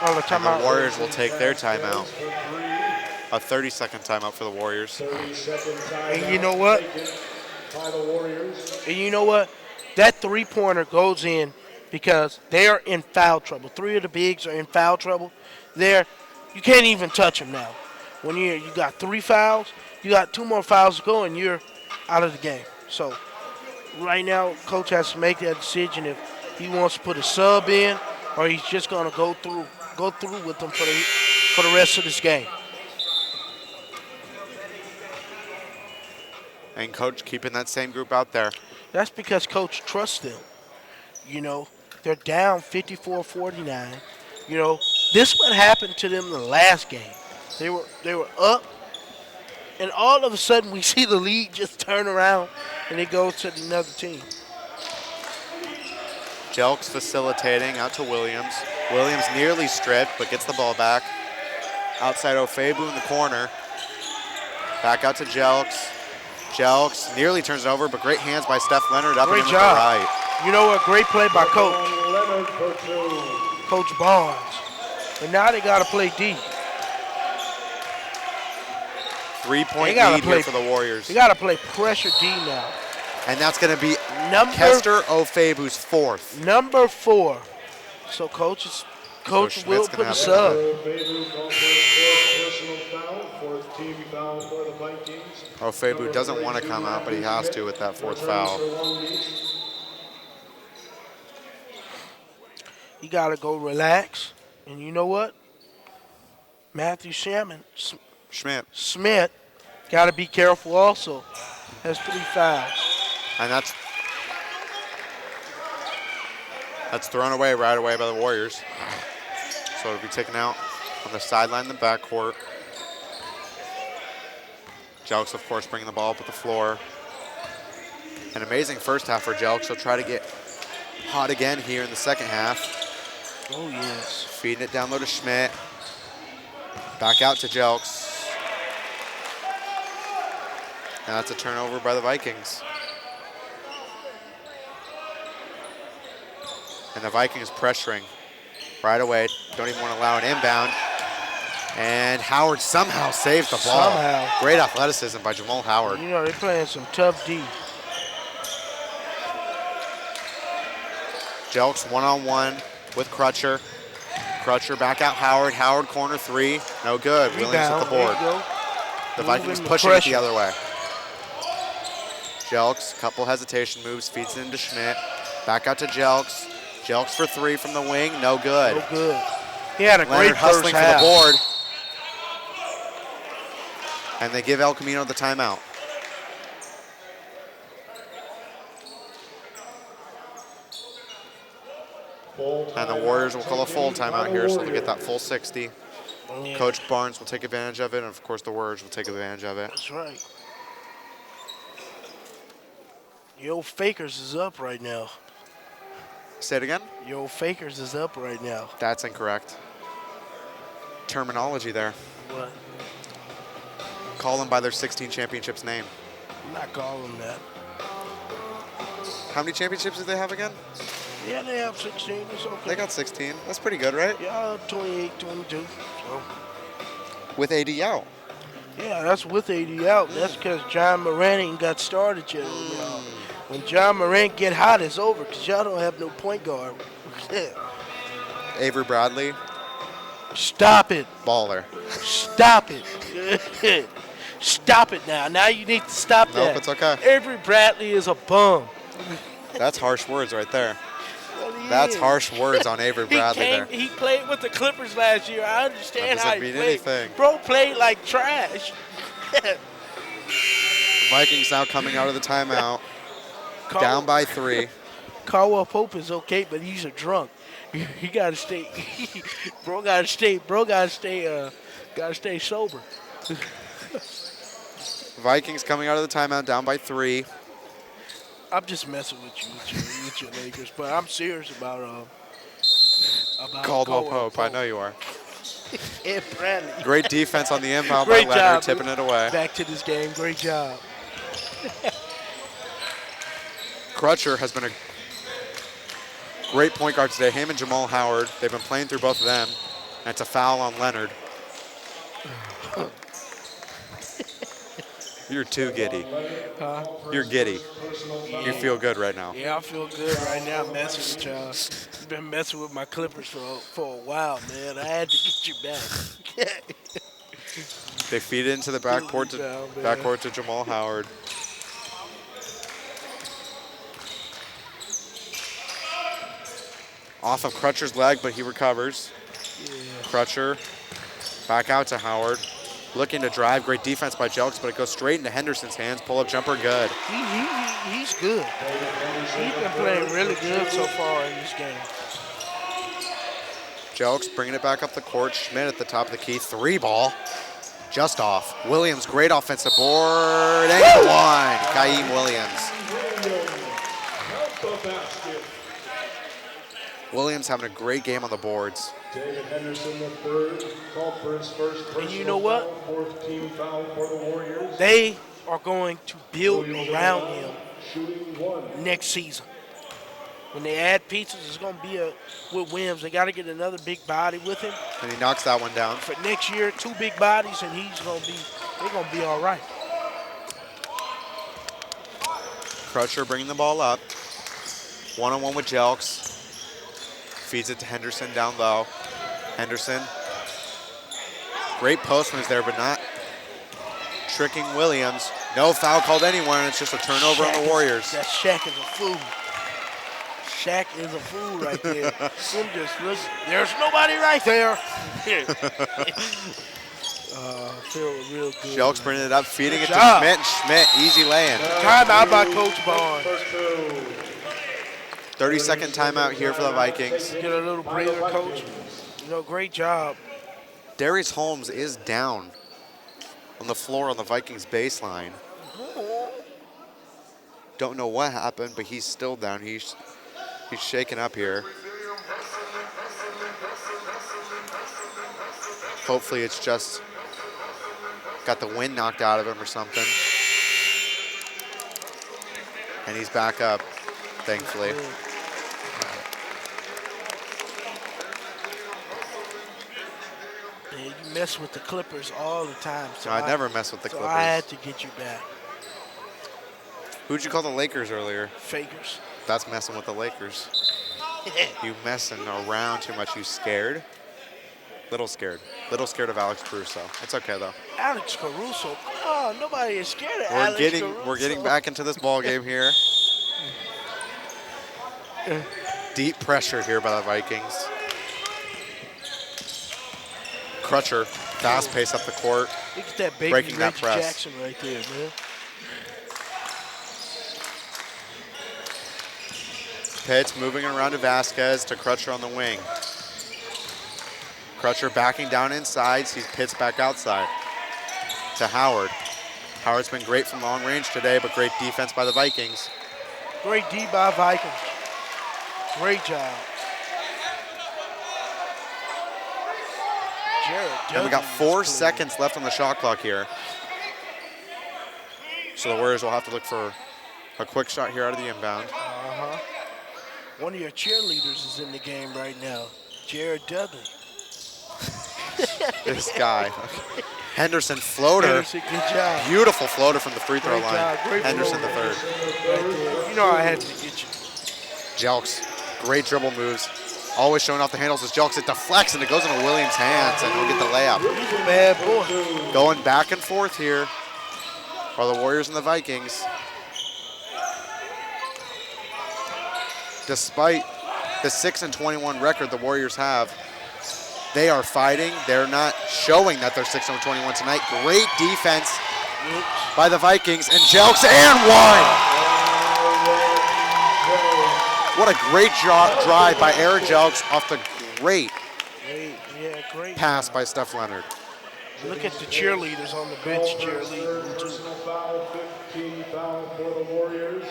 All the And timeout. the Warriors will take their timeout. For 3, A 30-second timeout for the Warriors. 30-second timeout. And you know what? taken By the Warriors. And you know what? That 3-pointer goes in because they are in foul trouble. 3 of the bigs are in foul trouble. You can't even touch them now. When you got 3 fouls, you got 2 more fouls to go, and you're out of the game. So right now, coach has to make that decision if he wants to put a sub in or he's just going to go through with them for the rest of this game. And coach keeping that same group out there. That's because coach trusts them. You know, they're down 54-49. You know, this is what happened to them in the last game. They were up, and all of a sudden we see the lead just turn around, and it goes to another team. Jelks facilitating out to Williams. Williams nearly stripped, but gets the ball back. Outside Ofebu in the corner. Back out to Jelks. Jelks nearly turns it over, but great hands by Steph Leonard up and in Great with job. the right. You know what? Great play by Coach Leonard for 2. Coach Barnes. And now they got to play D. 3-point gotta lead play- here for the Warriors. They got to play pressure D now. And that's going to be Number Kester Ofebu's 4th. Number 4. So Coach Schmidt's will gonna put a have to- sub. Ofebu called for his 4th personal foul, 4th team foul for the Vikings. Ofebu doesn't want to come out, but he has to with that 4th foul. You got to go relax. And you know what? Matthew Smith got to be careful also. Has 3 fouls. And that's thrown away right away by the Warriors. So it'll be taken out on the sideline in the backcourt. Jelks, of course, bringing the ball up at the floor. An amazing first half for Jelks. He'll try to get hot again here in the second half. Oh, yes. Feeding it down low to Schmidt. Back out to Jelks. And that's a turnover by the Vikings. And the Vikings pressuring right away. Don't even want to allow an inbound. And Howard somehow saves the ball. Somehow. Great athleticism by Jamal Howard. You know, they're playing some tough D. Jelks one-on-one with Crutcher. Crutcher back out Howard. Howard corner 3. No good. Williams at the Rebound. There board. you go. The Vikings Moving the pushing it the pressure. other way. Jelks, couple hesitation moves, feeds it into Schmidt. Back out to Jelks. Jelks for 3 from the wing. No good. No good. He had a Leonard great first hustling half. for the board. And they give El Camino the timeout. And the Warriors will call a full timeout here, so they get that full 60. Yeah, Coach Barnes will take advantage of it, and of course the Warriors will take advantage of it. That's right. Your old Fakers is up right now. Say it again? Your old Fakers is up right now. That's incorrect. Terminology there. What? Call them by their 16 championships name. I'm not calling that. How many championships do they have again? Yeah, they have 16. It's okay. They got 16. That's pretty good, right? Yeah, 28, 22. So. With AD out. Yeah, that's with AD out. That's because John Morant ain't got started yet. When John Morant get hot, it's over because y'all don't have no point guard. Avery Bradley, Stop it. baller. Stop it. Stop it now. Now you need to stop that. Nope, it's okay. Avery Bradley is a bum. That's harsh words right there. Well, he That's is. harsh words on Avery Bradley there. He played with the Clippers last year. I understand That how doesn't he mean played. anything. Bro played like trash. Vikings now coming out of the timeout. Down by 3. Caldwell Pope is okay, but he's a drunk. He gotta stay. Bro gotta stay sober. Vikings coming out of the timeout down by 3. I'm just messing with you, with your Lakers, but I'm serious about Caldwell Pope, I know you are. And Bradley. Great defense on the inbound by Great Leonard, job. tipping it away. Back to this game. Great job. Crutcher has been a great point guard today. Him and Jamal Howard, they've been playing through both of them. And it's a foul on Leonard. You're too giddy. Huh? You're giddy. You feel good right now. Yeah, I feel good right now messing with y'all. I've been messing with my Clippers for a while, man. I had to get you back. They feed it into the backcourt to Jamal Howard. Off of Crutcher's leg, but he recovers. Yeah. Crutcher back out to Howard. Looking to drive. Great defense by Jelks, but it goes straight into Henderson's hands. Pull-up jumper, good. He's good. He's been playing really good so far in this game. Jelks bringing it back up the court. Schmidt at the top of the key. 3 ball. Just off. Williams, great offensive board. And one. Kaim Williams. Williams having a great game on the boards. David Henderson, the third, called for his first personal And you know what? foul, 4th team foul for the Warriors. They are going to build around him Shooting 1. next season. When they add pieces, it's going to be with Williams. They got to get another big body with him. And he knocks that one down. For next year, 2 big bodies, and they're going to be all right. Crutcher bringing the ball up. One-on-one with Jelks. Feeds it to Henderson down low. Henderson. Great post moves there, but not tricking Williams. No foul called anywhere, and it's just a turnover on the Warriors. That Shaq is a fool. Shaq is a fool right there. Him just listen. There's nobody right there. Feel real good. Jelks bringing it up, feeding it to job. Schmidt. Schmidt, easy lay-in. Timeout by Coach Barnes. 30-second timeout here for the Vikings. Get a little breather, Coach. Great job. Darius Holmes is down on the floor on the Vikings baseline. Don't know what happened, but he's still down. He's shaken up here. Hopefully it's just got the wind knocked out of him or something. And he's back up, thankfully. Yeah, you mess with the Clippers all the time. So I never mess with the so Clippers. I had to get you back. Who'd you call the Lakers earlier? Fakers. That's messing with the Lakers. You messing around too much. You scared? Little scared. Little scared of Alex Caruso. It's okay though. Alex Caruso. Oh, nobody is scared of Alex Caruso. We're getting back into this ball game here. Deep pressure here by the Vikings. Crutcher, fast pace up the court. Look at that baby breaking that Reggie press. Jackson right there, man. Pitts moving around to Vasquez to Crutcher on the wing. Crutcher backing down inside, sees Pitts back outside. To Howard. Howard's been great from long range today, but great defense by the Vikings. Great D by Vikings. Great job. And we got 4 seconds left on the shot clock here. So the Warriors will have to look for A quick shot here out of the inbound. One of your cheerleaders is in the game right now, Jared Dudley. This guy. Henderson floater. Henderson, good job. Beautiful floater from the free throw Great line. job, great Henderson the floater. third. Right there. You know I had to get you. Jelks, great dribble moves. Always showing off the handles as Jelks. It deflects and it goes into Williams' hands and he'll get the layup. He's a bad boy. Going back and forth here are the Warriors and the Vikings. Despite the 6-21 record the Warriors have, they are fighting. They're not showing that they're 6-21 tonight. Great defense by the Vikings, and Jelks and one. What a great drive by Aaron Jelks off the great pass by Steph Leonard. Look at the cheerleaders on the bench cheerleading too. Personal foul, 15 foul for the Warriors.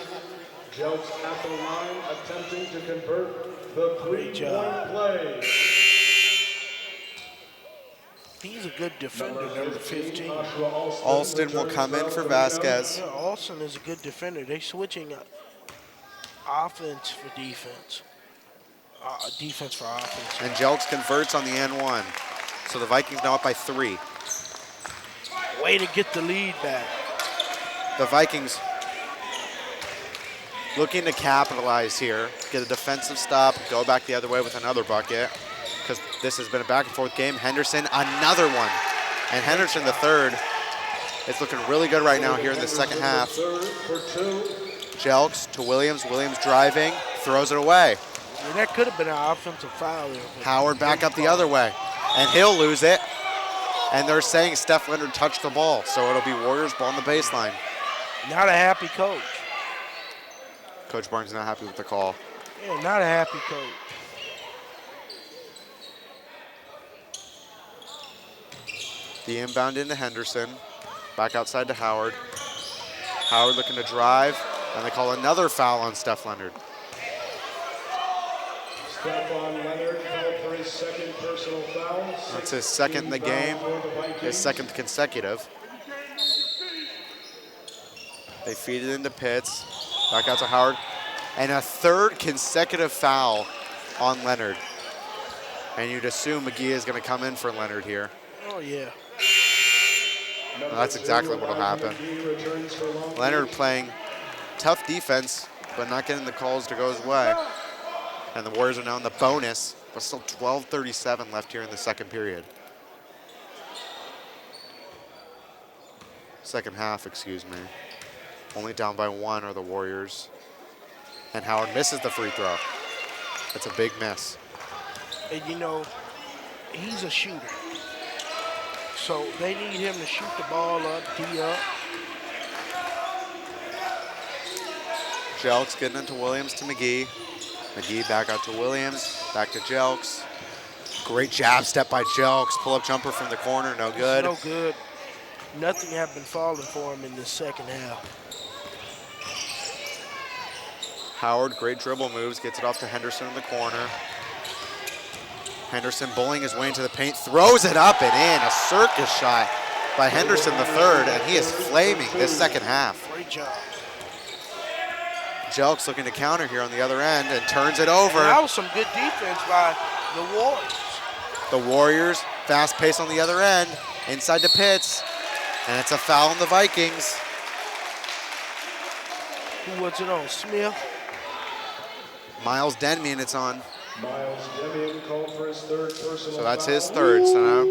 Jelks at the line, attempting to convert the three-point play. He's a good defender, number 15. Alston will come in for Vasquez. Yeah, Alston is a good defender. They're switching offense for defense. Defense for offense. And Jelks converts on the N1. So the Vikings now up by 3. Way to get the lead back. The Vikings looking to capitalize here, get a defensive stop, go back the other way with another bucket, because this has been a back and forth game. Henderson, another one. And Henderson the third is looking really good right now here in the second half. Jelks to Williams, Williams driving, throws it away. Yeah, that could have been an offensive foul there. Howard back up the other way, and he'll lose it. And they're saying Steph Leonard touched the ball, so it'll be Warriors ball on the baseline. Not a happy coach. Coach Barnes not happy with the call. Yeah, not a happy coach. The inbound into Henderson. Back outside to Howard. Howard looking to drive, and they call another foul on Steph Leonard. Stephon Leonard called for his second personal foul. That's his second in the game, his second consecutive. They feed it into Pitts. Back out to Howard. And a third consecutive foul on Leonard. And you'd assume McGee is going to come in for Leonard here. Oh, yeah. Well, that's exactly what will happen. Leonard playing tough defense, but not getting the calls to go his way. And the Warriors are now in the bonus, but still 12:37 left here in the second period. Second half, excuse me. Only down by 1 are the Warriors. And Howard misses the free throw. That's a big miss. And you know, he's a shooter. So they need him to shoot the ball up, D up. Jelks getting into Williams to McGee. McGee back out to Williams, back to Jelks. Great jab step by Jelks. Pull-up jumper from the corner, no good. No good. Nothing had been falling for him in the second half. Howard, great dribble moves, gets it off to Henderson in the corner. Henderson bullying his way into the paint, throws it up and in. A circus shot by Henderson the third, and he is flaming this second half. Great job. Jelks looking to counter here on the other end and turns it over. And that was some good defense by the Warriors. The Warriors, fast pace on the other end, inside to Pitts, and it's a foul on the Vikings. Who was it on? Smith? Miles Denman, it's on. Miles Denman called for his third personal So that's foul. his third. So now,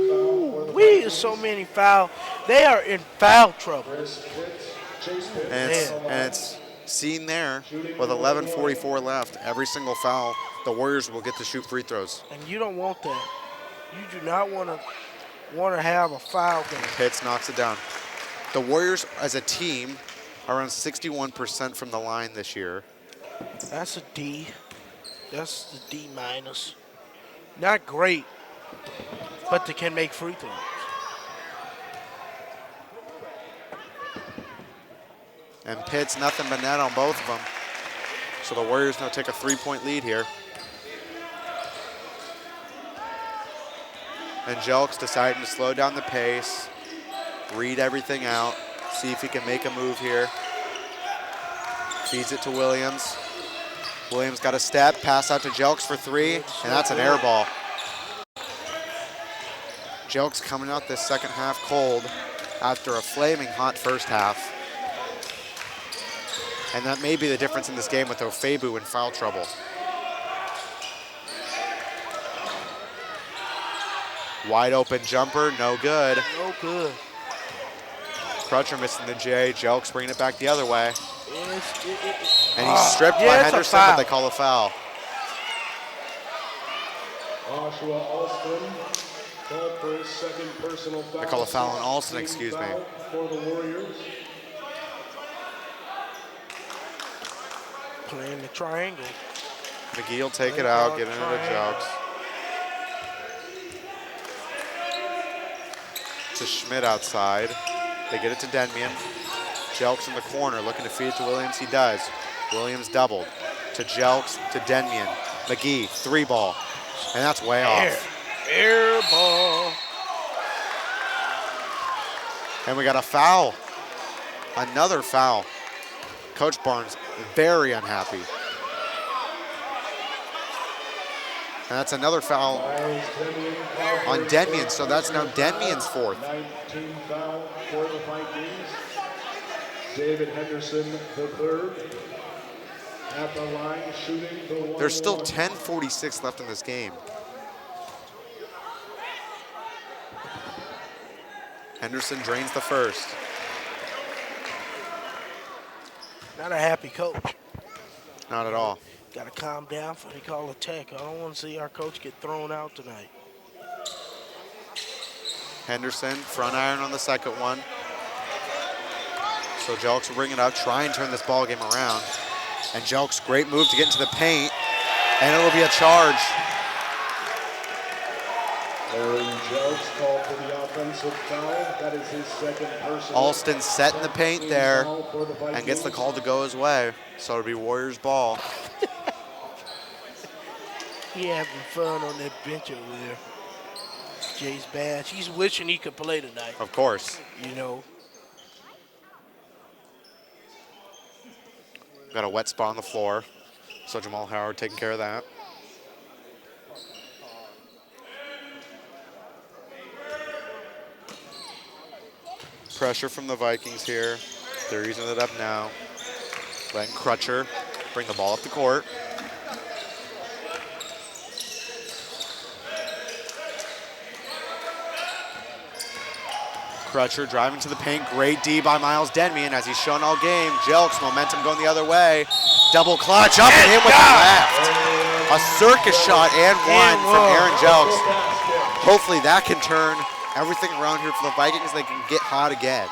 We have so many foul. They are in foul trouble. and it's seen there with 11:44 left. Every single foul, the Warriors will get to shoot free throws. And you don't want that. You do not want to have a foul game. Pitts knocks it down. The Warriors as a team are around 61% from the line this year. That's a D. That's the D minus. Not great, but they can make free throws. And Pitts nothing but net on both of them. So the Warriors now take a 3-point lead here. And Jelks deciding to slow down the pace, read everything out, see if he can make a move here. Feeds it to Williams. Williams got a step, pass out to Jelks for three, and that's an air ball. Jelks coming out this second half cold after a flaming hot first half. And that may be the difference in this game with Ofebu in foul trouble. Wide open jumper, no good. No good. Crutcher missing the J. Jelks bringing it back the other way. And he's Ah, stripped yeah, by it's a Henderson, but foul. they call a foul. Joshua Alston called for his second personal foul. They call a foul on Alston, Team excuse me. foul for the Warriors. Playing the triangle. McGee will take it out, get into the Jelks. To Schmidt outside. They get it to Denmian. Jelks in the corner, looking to feed it to Williams. He does. Williams doubled. To Jelks, to Denmian. McGee, three ball. And that's way off. Air ball. And we got a foul. Another foul. Coach Barnes very unhappy. And that's another foul on Denmian, so that's now Denmian's fourth. 19 foul for the Vikings. David Henderson, the third. At the line, shooting the one. There's still 10:46 left in this game. Henderson drains the first. Not a happy coach. Not at all. Got to calm down before they call a tech. I don't want to see our coach get thrown out tonight. Henderson, front iron on the second one. So Jelks will bring it up, try and turn this ball game around. And Jelks, great move to get into the paint. And it'll be a charge. Aaron Jelks called for the offensive foul. That is his second personal. Alston set in the paint there Foul for the and gets the Vikings. call to go his way. So it'll be Warriors ball. He having fun on that bench over there. Jay's Bash. He's wishing he could play tonight, Of course. you know. Got a wet spot on the floor. So Jamal Howard taking care of that. Pressure from the Vikings here. They're using it up now. Letting Crutcher bring the ball up the court. Crutcher driving to the paint. Great D by Miles Denmian as he's shown all game. Jelks, momentum going the other way. Double clutch up and in with the left. A circus shot and one from Aaron Jelks. Hopefully that can turn everything around here for the Vikings. They can get hot again.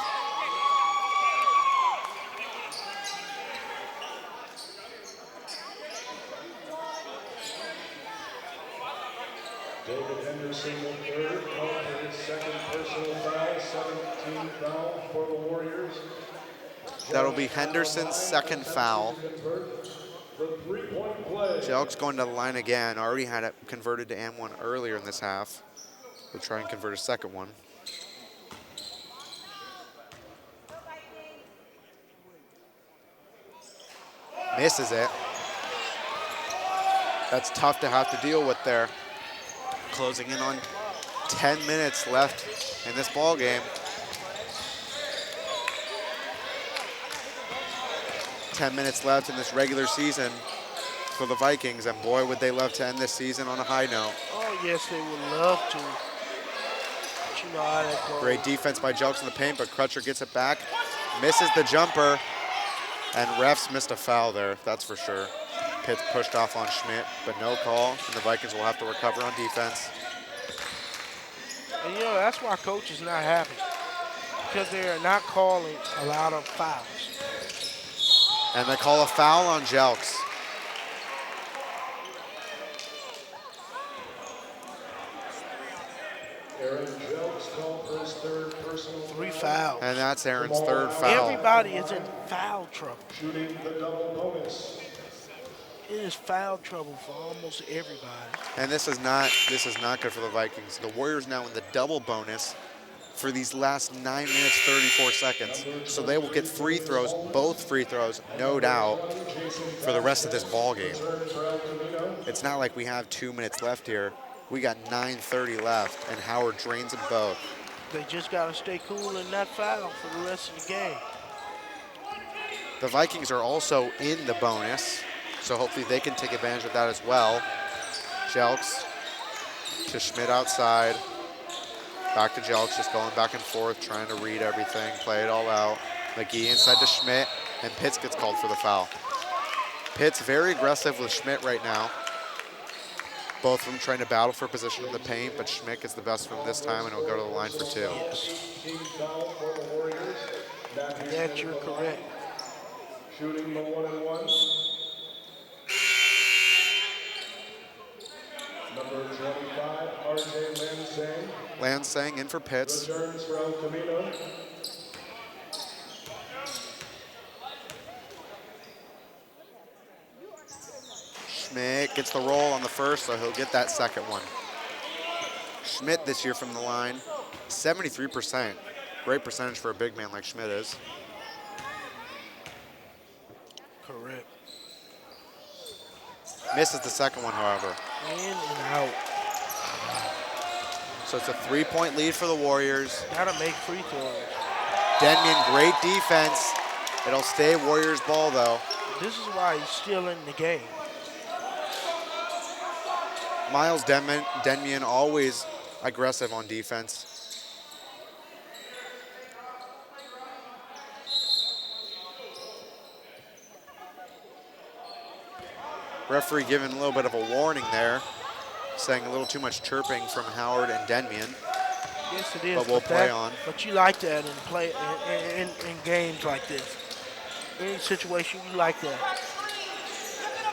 David Henderson, the third, called for his second personal foul. 17 foul for the Warriors. That'll be Henderson's second foul. The three-point play. Jelks going to the line again. Already had it converted to and one earlier in this half. We'll try and convert a second one. Misses it. That's tough to have to deal with there. Closing in on 10 minutes left in this ball game. 10 minutes left in this regular season for the Vikings, and boy, would they love to end this season on a high note. Oh, yes, they would love to. But you know how that goes. Great defense by Jelks in the paint, but Crutcher gets it back, misses the jumper, and refs missed a foul there, that's for sure. Pitts pushed off on Schmidt, but no call, and the Vikings will have to recover on defense. And, you know, that's why coach is not happy. Because they are not calling a lot of fouls. And they call a foul on Jelks. Aaron Jelks called for his third personal 3 fouls. And that's Aaron's third foul. Everybody is in foul trouble. shooting the double bonus. It is foul trouble for almost everybody. And this is not good for the Vikings. The Warriors now in the double bonus for these last 9 minutes, 34 seconds. So they will get free throws, both free throws, no doubt, for the rest of this ball game. It's not like we have 2 minutes left here. We got 9:30 left, and Howard drains them both. They just got to stay cool and not foul for the rest of the game. The Vikings are also in the bonus, so hopefully they can take advantage of that as well. Jelks to Schmidt outside. Back to Jelks, just going back and forth, trying to read everything, play it all out. McGee inside to Schmidt, and Pitts gets called for the foul. Pitts very aggressive with Schmidt right now. Both of them trying to battle for position in the paint, but Schmidt gets the best from this time, and he'll go to the line for 2. That you're correct. Shooting the 1-and-1. Number 25, R.J. Lansing. Lansing in for Pitts. Returns for El Camino. Schmidt gets the roll on the first, so he'll get that second one. Schmidt this year from the line, 73%. Great percentage for a big man like Schmidt is. Correct. Misses the second one, however. In and out. So it's a 3-point lead for the Warriors. Gotta make free throws. Denman, great defense. It'll stay Warriors ball, though. This is why he's still in the game. Miles Denman always aggressive on defense. Referee giving a little bit of a warning there, saying a little too much chirping from Howard and Denman. Yes, it is. But we'll play on. But you like that in games like this. Any situation, you like that.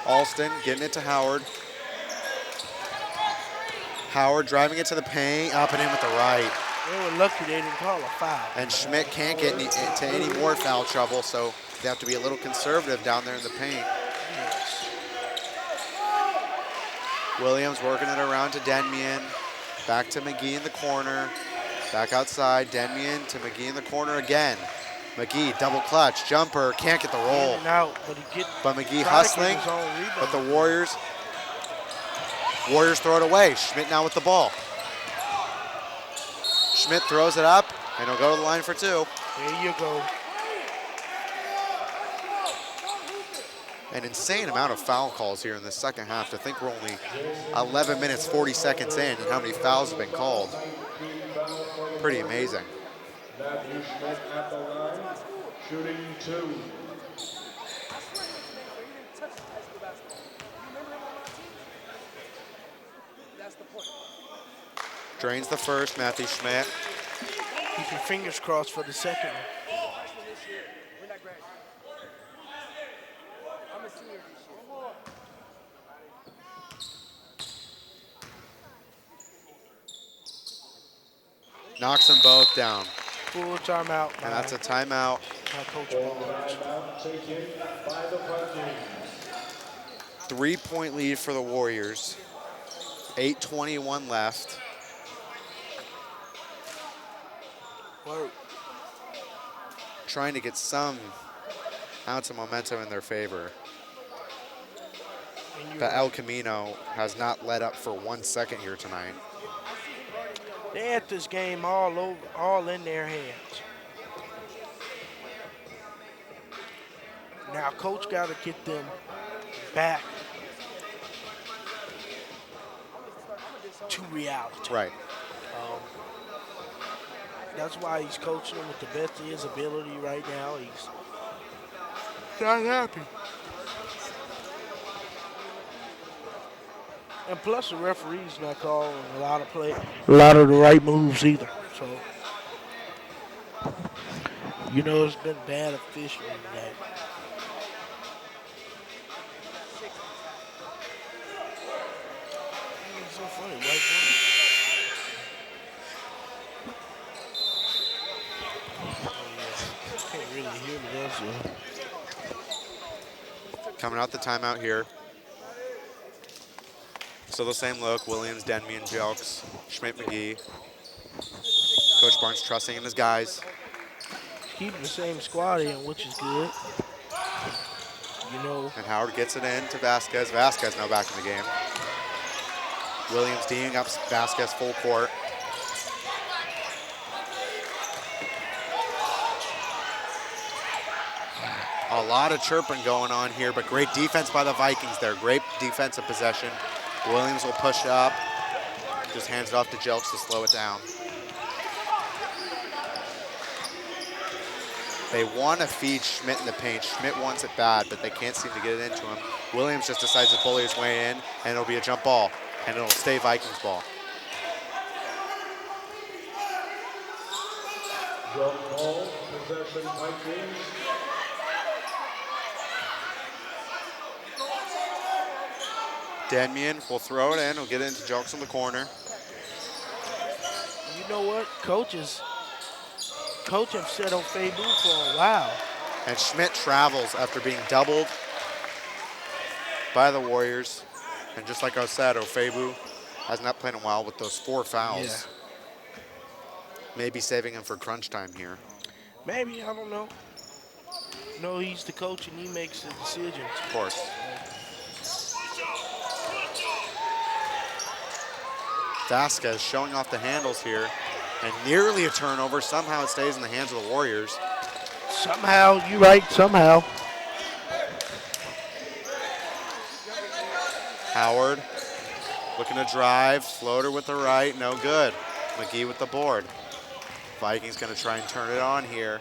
Alston getting it to Howard. Howard driving it to the paint, up and in with the right. They were lucky they didn't call a foul. And Schmidt can't get into any more foul trouble, so they have to be a little conservative down there in the paint. Yes. Williams working it around to Denmian. Back to McGee in the corner. Back outside, Denmian to McGee in the corner again. McGee, double clutch, jumper, can't get the roll. In and out, But McGee hustling, but the Warriors throw it away. Schmidt now with the ball. Schmidt throws it up, and he'll go to the line for 2. There you go. An insane amount of foul calls here in the second half. To think we're only 11 minutes, 40 seconds in, and how many fouls have been called. Pretty amazing. Matthew Schmidt at the line, shooting 2. Drains the first, Matthew Schmidt. Keep your fingers crossed for the second one. Knocks them both down. Full timeout. And that's a timeout. By Coach Barnes. Taken by the Vikings. 3-point lead for the Warriors. 8:21 left. Work. Trying to get some ounce of momentum in their favor. But El Camino has not let up for 1 second here tonight. They had this game all in their hands. Now, Coach got to get them back to reality. Right. That's why he's coaching them with the best of his ability right now. He's not happy. And plus, the referee's not calling a lot of the right moves either. So, you know, it's been bad officiating today. It's so funny, right? Can't really hear me, does you? Coming out the timeout here. Still the same look, Williams, Denby, and Jelks, Schmidt, McGee. Coach Barnes trusting in his guys. Keeping the same squad in, which is good. You know, And Howard gets it in to Vasquez. Vasquez now back in the game. Williams D'ing up Vasquez full court. A lot of chirping going on here, but great defense by the Vikings there. Great defensive possession. Williams will push up. Just hands it off to Jelks to slow it down. They want to feed Schmidt in the paint. Schmidt wants it bad, but they can't seem to get it into him. Williams just decides to bully his way in, and it'll be a jump ball, and it'll stay Vikings ball. Jump ball, possession Vikings. Denmian will throw it in. He'll get it into Jelks in the corner. you know what? Coach have set on Fabu for a while. And Schmidt travels after being doubled by the Warriors. And just like I said, Ofebu has not played in a while with those 4 fouls. Yeah. Maybe saving him for crunch time here. Maybe, I don't know. No, he's the coach and he makes the decisions. Of course. Vasquez showing off the handles here. And nearly a turnover. Somehow it stays in the hands of the Warriors. Somehow, you're right, somehow. Howard looking to drive. Floater with the right, no good. McGee with the board. Vikings gonna try and turn it on here.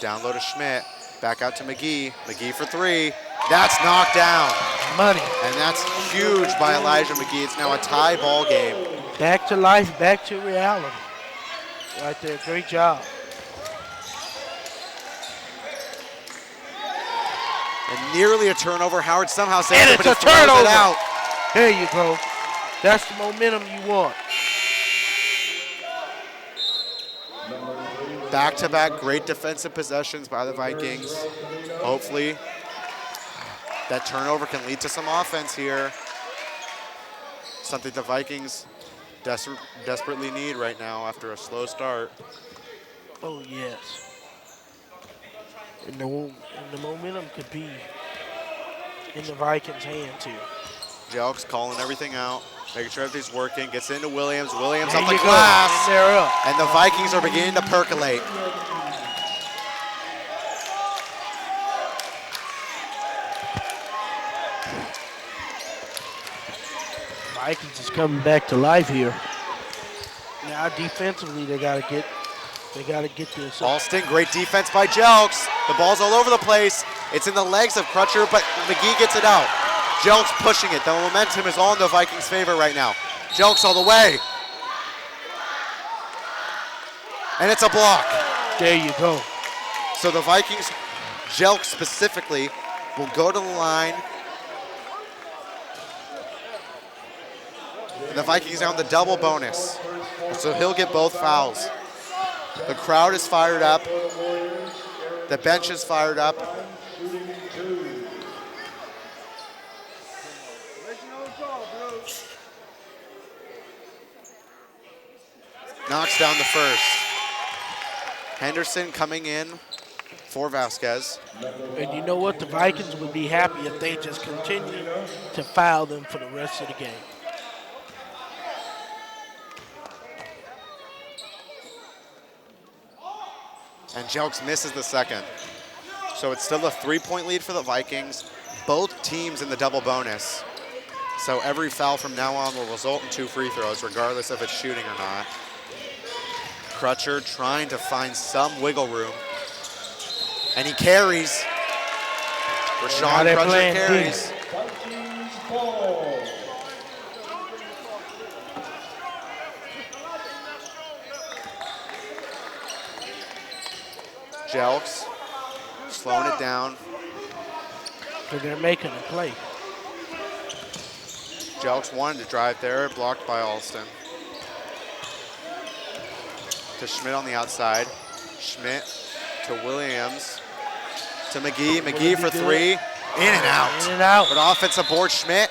Down low to Schmidt. Back out to McGee. McGee for 3. That's knocked down. Money. And that's huge by Elijah McGee. It's now a tie ball game. Back to life, back to reality. Right there, great job. And nearly a turnover. Howard somehow saves And it, it's but a he throws turnover. it out. There you go. That's the momentum you want. Back-to-back great defensive possessions by the Vikings. Hopefully that turnover can lead to some offense here. Something the Vikings desperately need right now after a slow start. Oh, yes. And the momentum could be in the Vikings' hands here. Jelks calling everything out, making sure everything's working, gets into Williams. Williams There up the you go. glass. And they're up. And the Vikings are beginning to percolate. Vikings is coming back to life here. Now defensively, they gotta get this. Alston, great defense by Jelks. The ball's all over the place. It's in the legs of Crutcher, but McGee gets it out. Jelks pushing it. The momentum is all in the Vikings' favor right now. Jelks all the way. And it's a block. There you go. So the Vikings, Jelks specifically, will go to the line. And the Vikings are on the double bonus. So he'll get both fouls. The crowd is fired up. The bench is fired up. Knocks down the first. Henderson coming in for Vasquez. And you know what? The Vikings would be happy if they just continue to foul them for the rest of the game. And Jelks misses the second. So it's still a 3-point lead for the Vikings. Both teams in the double bonus. So every foul from now on will result in 2 free throws, regardless if it's shooting or not. Crutcher trying to find some wiggle room. And he carries. Rashawn Crutcher carries. Vikings ball. Jelks slowing it down. So they're making a play. Jelks wanted to drive there, blocked by Alston. To Schmidt on the outside. Schmidt to Williams. To McGee. McGee for 3. In and out. In and out. But offensive board, Schmidt.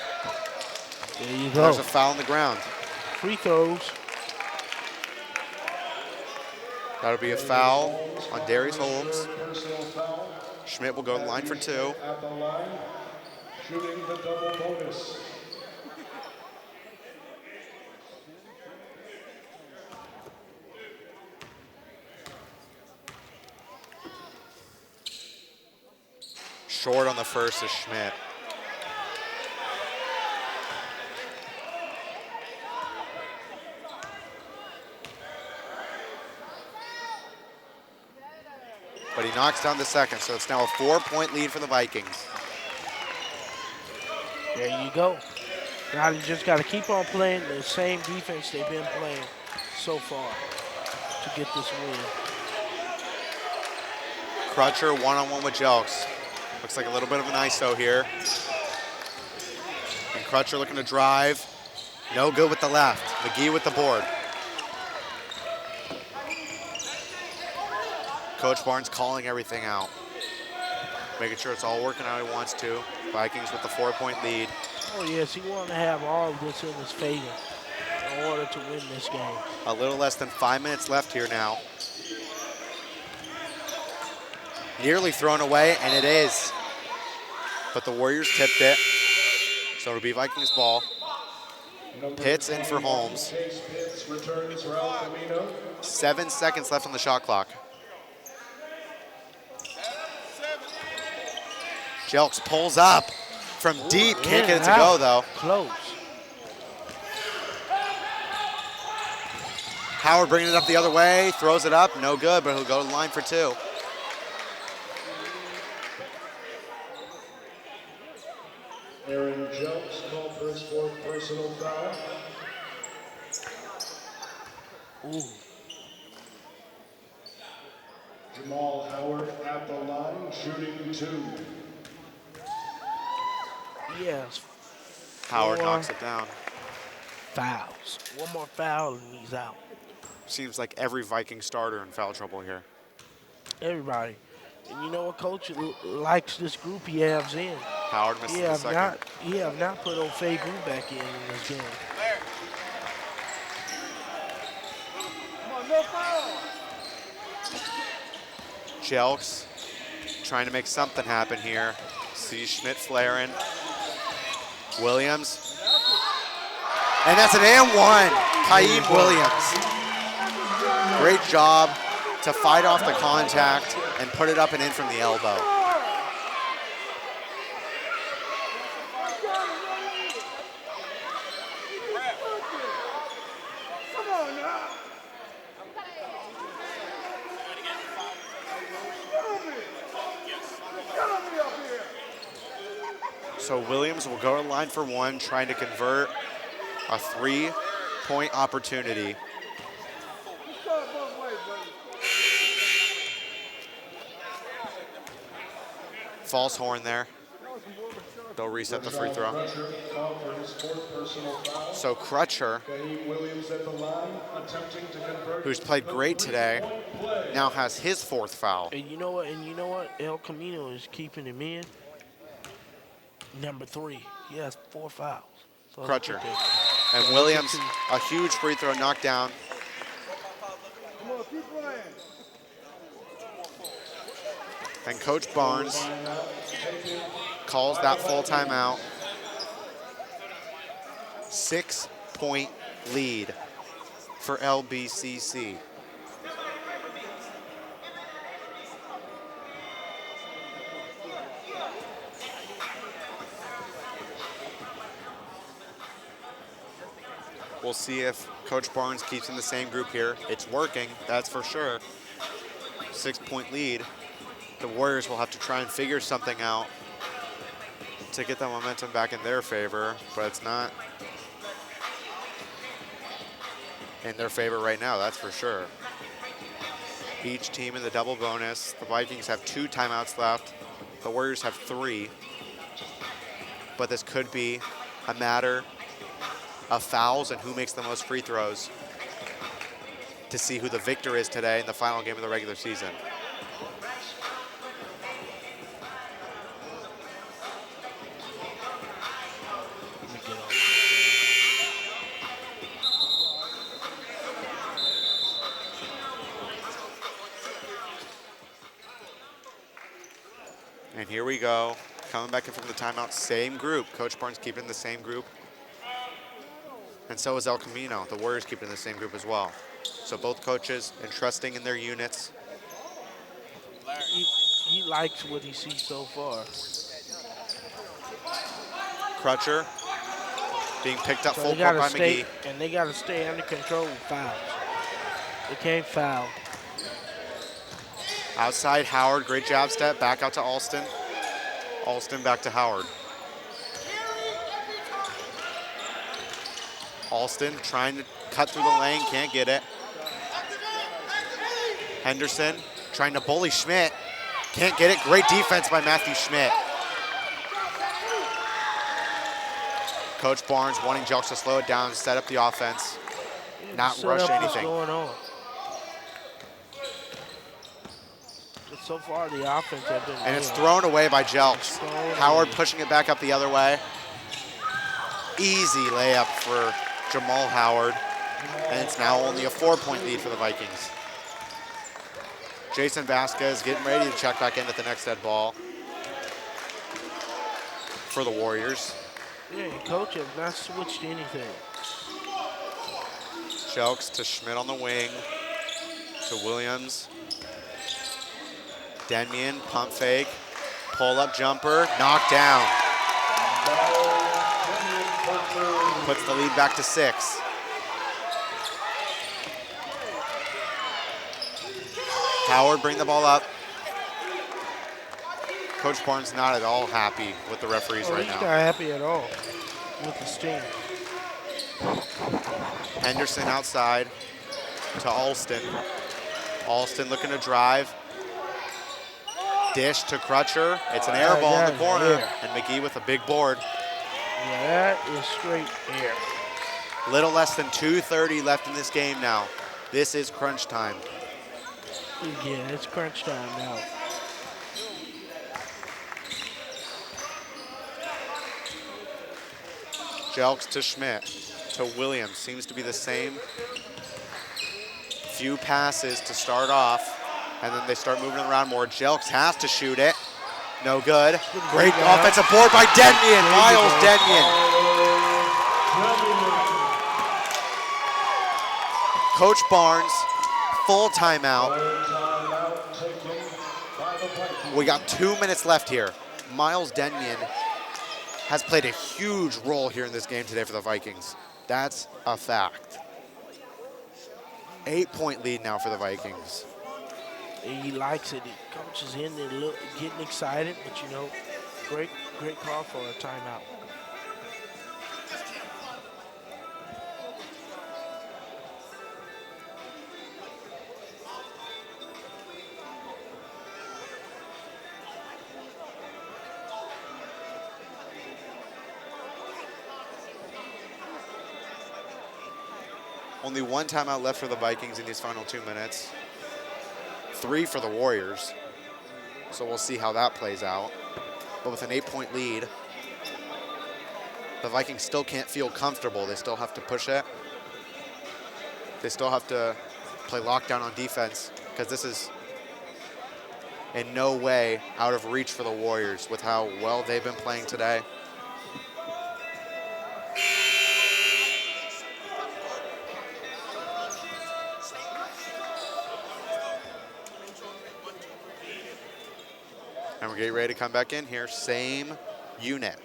There you And go. there's a foul on the ground. Free throws. That'll be a foul on Darius Holmes. Personal foul. Schmidt will go to the line for 2. At the line, shooting the double bonus. Short on the first is Schmidt. But he knocks down the second, so it's now a 4-point lead for the Vikings. There you go. Now you just got to keep on playing the same defense they've been playing so far to get this win. Crutcher one-on-one with Jelks. Looks like a little bit of an ISO here. And Crutcher looking to drive. No good with the left. McGee with the board. Coach Barnes calling everything out. Making sure it's all working how he wants to. Vikings with the 4-point lead. Oh, yes, he wanted to have all of this in his favor in order to win this game. A little less than 5 minutes left here now. Nearly thrown away, and it is. But the Warriors tipped it. So it'll be Vikings ball. Pitts in for Holmes. Pitts returns for El Camino. 7 seconds left on the shot clock. Jelks pulls up from deep. Can't get it to go, though. Close. Howard bringing it up the other way. Throws it up. No good, but he'll go to the line for 2. Aaron Jelks called for his 4th personal foul. Ooh. Jamal Howard at the line, shooting 2. Yes. Howard 4 knocks it down. fouls. One more foul and he's out. Seems like every Viking starter in foul trouble here. Everybody. And you know what, Coach likes this group he has in. Howard misses the second. He have not put O'Febu back in this game. Jelks trying to make something happen here. See Schmidt flaring. Williams. And that's an and one. Kaib Williams. Great job to fight off the contact and put it up and in from the elbow. So Williams will go to the line for 1, trying to convert a 3-point opportunity. False horn there. They'll reset the free throw. So Crutcher, who's played great today, now has his 4th foul. And you know what? El Camino is keeping him in. Number 3. He has 4 fouls. So Crutcher. And Williams, a huge free throw knocked down. And Coach Barnes calls that full timeout. 6-point lead for LBCC. We'll see if Coach Barnes keeps in the same group here. It's working, that's for sure. 6-point lead. The Warriors will have to try and figure something out to get that momentum back in their favor, but it's not in their favor right now, that's for sure. Each team in the double bonus. The Vikings have 2 timeouts left. The Warriors have 3. But this could be a matter of fouls and who makes the most free throws to see who the victor is today in the final game of the regular season. And here we go. Coming back in from the timeout, same group. Coach Barnes keeping the same group. And so is El Camino. The Warriors keeping the same group as well. So both coaches entrusting in their units. He likes what he sees so far. Crutcher being picked up So full they court gotta by stay, McGee. and they got to stay under control with fouls. They can't foul. Outside, Howard, great jab step, back out to Alston. Alston back to Howard. Alston trying to cut through the lane, can't get it. Henderson trying to bully Schmidt, can't get it. Great defense by Matthew Schmidt. Coach Barnes wanting Jelks to slow it down, set up the offense, not rush anything. What's going on? But so far, the offense has been. And it's thrown away by Jelks. Howard pushing it back up the other way. Easy layup for Jamal Howard. And it's now only a 4-point lead for the Vikings. Jason Vasquez getting ready to check back in at the next dead ball for the Warriors. Yeah, and coach has not switched anything. Jelks to Schmidt on the wing, to Williams. Denmian, pump fake, pull-up jumper, knocked down. Puts the lead back to 6. Howard bring the ball up. Coach Barnes not at all happy with the referees right He's now. not happy at all with the team. Henderson outside to Alston. Alston looking to drive. Dish to Crutcher. It's an air ball in the corner. Air. And McGee with a big board. Yeah, that is straight air. Little less than 2:30 left in this game now. This is crunch time. Yeah, it's crunch time now. Jelks to Schmidt, to Williams. Seems to be the same few passes to start off, and then they start moving around more. Jelks has to shoot it. No good. Great offensive board by Denmian, Miles Denmian. Coach Barnes, full timeout. We got 2 minutes left here. Miles Denmian has played a huge role here in this game today for the Vikings. That's a fact. 8-point lead now for the Vikings. He likes it. The coach is in there getting excited, but you know, great call for a timeout. Only one timeout left for the Vikings in these final 2 minutes. 3 for the Warriors. So we'll see how that plays out. But with an 8-point lead, the Vikings still can't feel comfortable. They still have to push it. They still have to play lockdown on defense, because this is in no way out of reach for the Warriors with how well they've been playing today. And we're getting ready to come back in here. Same unit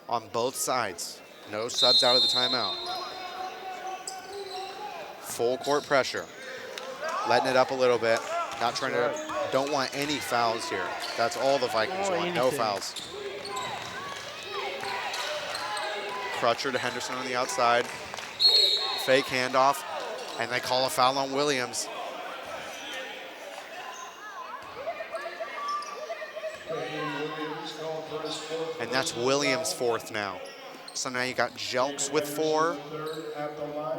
on both sides. No subs out of the timeout. Full court pressure. Letting it up a little bit. Not trying to, don't want any fouls here. That's all the Vikings want, no fouls. Crutcher to Henderson on the outside. Fake handoff, and they call a foul on Williams. And that's Williams' 4th now. So now you got Jelks with 4,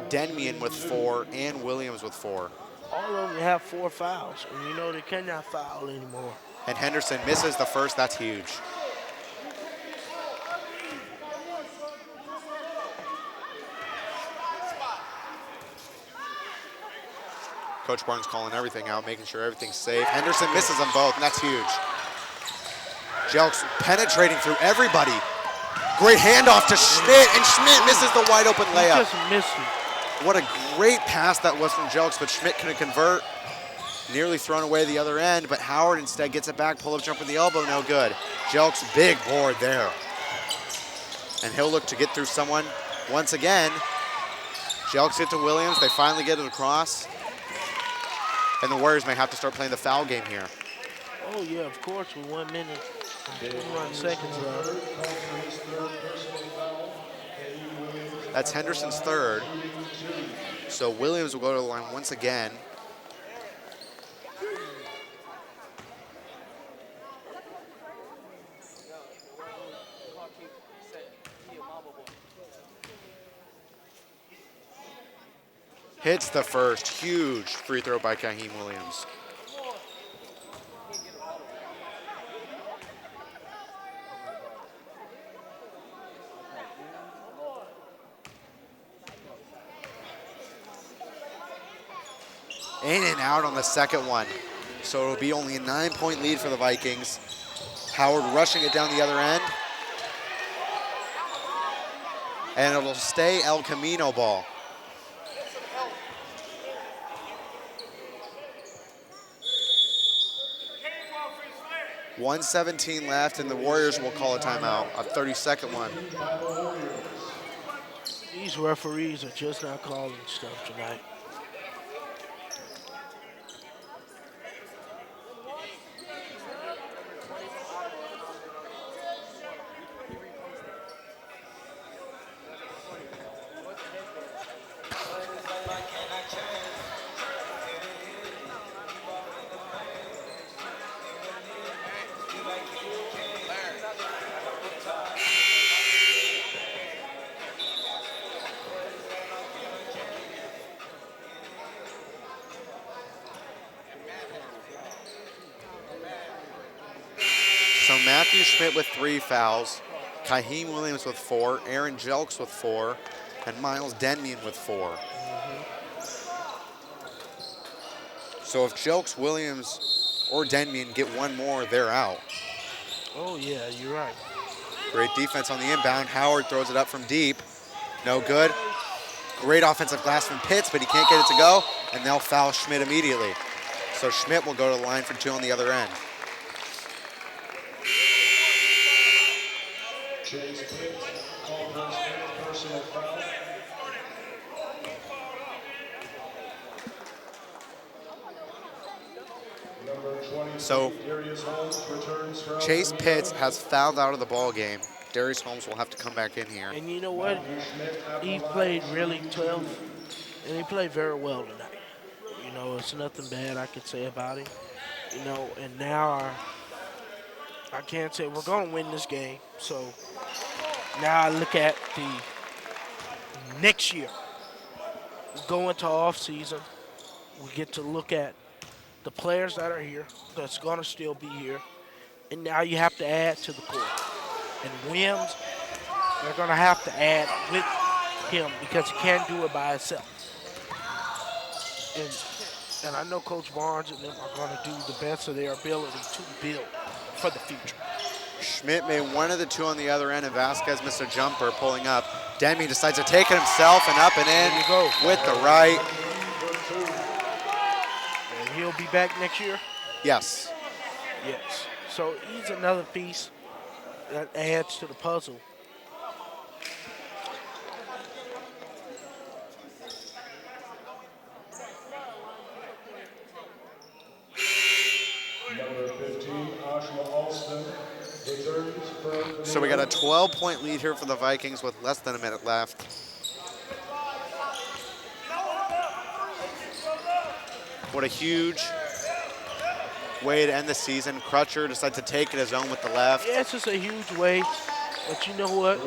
Denmian with 4, and Williams with 4. All of them have 4 fouls, and you know they cannot foul anymore. And Henderson misses the first. That's huge. Coach Barnes calling everything out, making sure everything's safe. Henderson misses them both, and that's huge. Jelks penetrating through everybody. Great handoff to Schmidt, and Schmidt misses the wide open He layup. just missed it. What a great pass that was from Jelks, but Schmidt couldn't convert. Nearly thrown away the other end, but Howard instead gets it back, pull-up jumper the elbow, no good. Jelks, big board there. And he'll look to get through someone once again. Jelks get to Williams, they finally get it across. And the Warriors may have to start playing the foul game here. Oh, yeah, of course, with 1 minute and 21 seconds left. That's Henderson's third. So Williams will go to the line once again. Hits the first. Huge free throw by Kaheem Williams. In and out on the second one. So it'll be only a 9-point lead for the Vikings. Howard rushing it down the other end. And it'll stay El Camino ball. .117 left, and the Warriors will call a timeout, a 30-second one. These referees are just not calling stuff tonight. So Matthew Schmidt with 3 fouls, Kaheem Williams with 4, Aaron Jelks with 4, and Miles Denmian with 4. So if Jelks, Williams, or Denmian get one more, they're out. Oh, yeah, you're right. Great defense on the inbound. Howard throws it up from deep. No good. Great offensive glass from Pitts, but he can't get it to go, and they'll foul Schmidt immediately. So Schmidt will go to the line for 2 on the other end. Chase Pitts, called for his fifth personal foul. Number 23, So Darius Holmes returns from Chase Pitts has fouled out of the ball game. Darius Holmes will have to come back in here. And you know what? He played really tough, and he played very well tonight. You know, it's nothing bad I could say about him. You know, and now I can't say we're going to win this game. So now I look at the next year. We go into off season. We get to look at the players that are here, that's going to still be here. And now you have to add to the core. And Williams, they're going to have to add with him because he can't do it by himself. And I know Coach Barnes and them are going to do the best of their ability to build for the future. Schmidt made one of the 2 on the other end, and Vasquez missed a jumper pulling up. Denby decides to take it himself and up and in There you go. with the right. And he'll be back next year? Yes. Yes. So he's another piece that adds to the puzzle. number 15, Oshawa Alston returns from So we got a 12-point lead here for the Vikings with less than a minute left. What a huge way to end the season. Crutcher decides to take it his own with the left. Yeah, it's just a huge way. But you know what?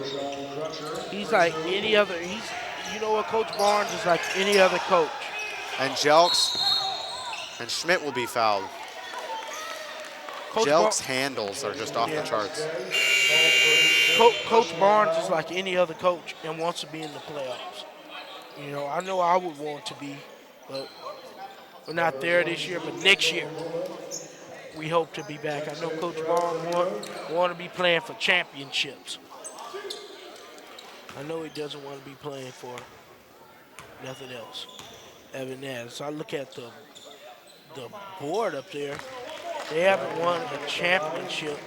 He's like any other. You know what? Coach Barnes is like any other coach. And Jelks and Schmidt will be fouled. Coach Jelks' handles are just off the charts. Coach Barnes is like any other coach and wants to be in the playoffs. You know, I know I would want to be, but we're not there this year, but next year we hope to be back. I know Coach Ball want to be playing for championships. I know he doesn't want to be playing for nothing else other than that. So I look at the board up there. They haven't won a championship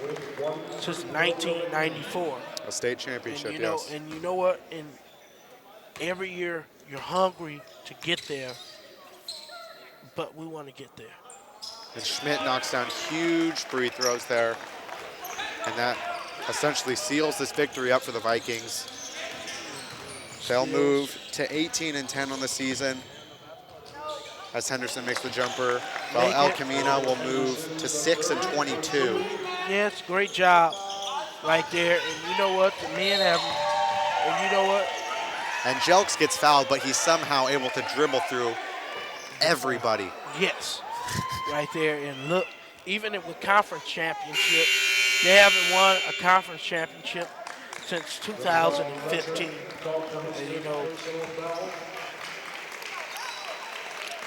since 1994. A state championship, And yes. and you know what? And every year you're hungry to get there, but we want to get there. And Schmidt knocks down huge free throws there. And that essentially seals this victory up for the Vikings. They'll move to 18-10 on the season as Henderson makes the jumper, while El Camino will move to 6-22. Yes, great job right there. And you know what? The men have, and you know what? And Jelks gets fouled, but he's somehow able to dribble through everybody. Yes, right there. And look, even with conference championship, they haven't won a conference championship since 2015. And you know,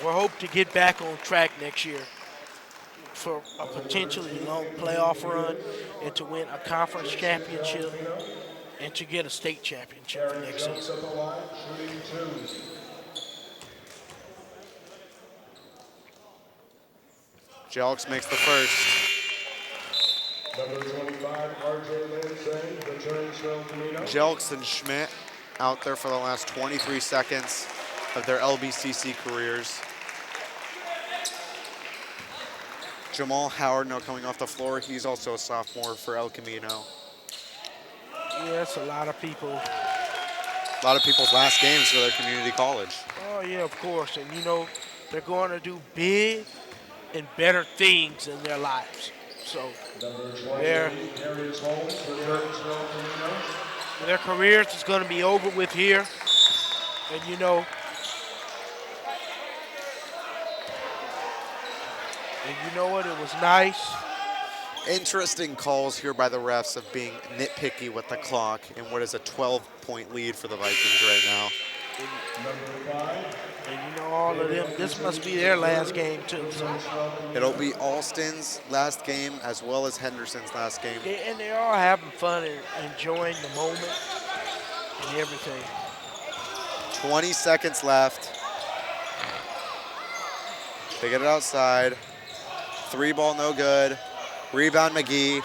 we're hoping to get back on track next year for a potentially long playoff run and to win a conference championship and to get a state championship for next season. Jelks makes the first. Number 25, RJ Lindsay, returns from Camino. Jelks and Schmidt out there for the last 23 seconds of their LBCC careers. Jamal Howard now coming off the floor. He's also a sophomore for El Camino. Yes, a lot of people. A lot of people's last games for their community college. Oh, yeah, of course. And, you know, they're going to do big and better things in their lives. So their careers is going to be over with here. And, you know, what? It was nice. Interesting calls here by the refs of being nitpicky with the clock and what is a 12-point lead for the Vikings right now. And you know, all of them, this must be their last game too. So. It'll be Alston's last game as well as Henderson's last game. And they're all having fun and enjoying the moment and everything. 20 seconds left. They get it outside. 3-ball, no good. Rebound, McGee.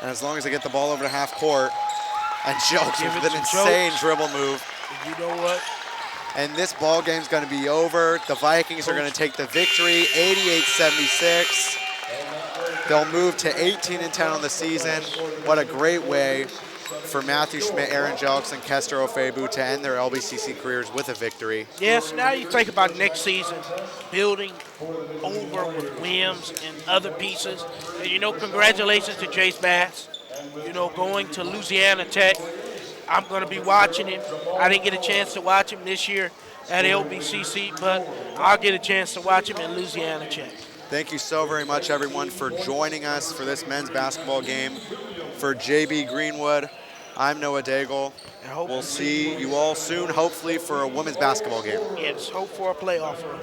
And as long as they get the ball over to half court, and Jelks with an insane dribble move. And you know what? And this ball game's going to be over. The Vikings are going to take the victory, 88-76. They'll move to 18-10 on the season. What a great way for Matthew Schmidt, Aaron Jelks, and Kester Ofebu to end their LBCC careers with a victory. Yes, now you think about next season, building over with Williams and other pieces. And, you know, congratulations to Jace Bass, you know, going to Louisiana Tech. I'm going to be watching him. I didn't get a chance to watch him this year at LBCC, but I'll get a chance to watch him in Louisiana Tech. Thank you so very much, everyone, for joining us for this men's basketball game. For JB Greenwood, I'm Noah Daigle. We'll see you all soon, hopefully, for a women's basketball game. Yes, hope for a playoff run.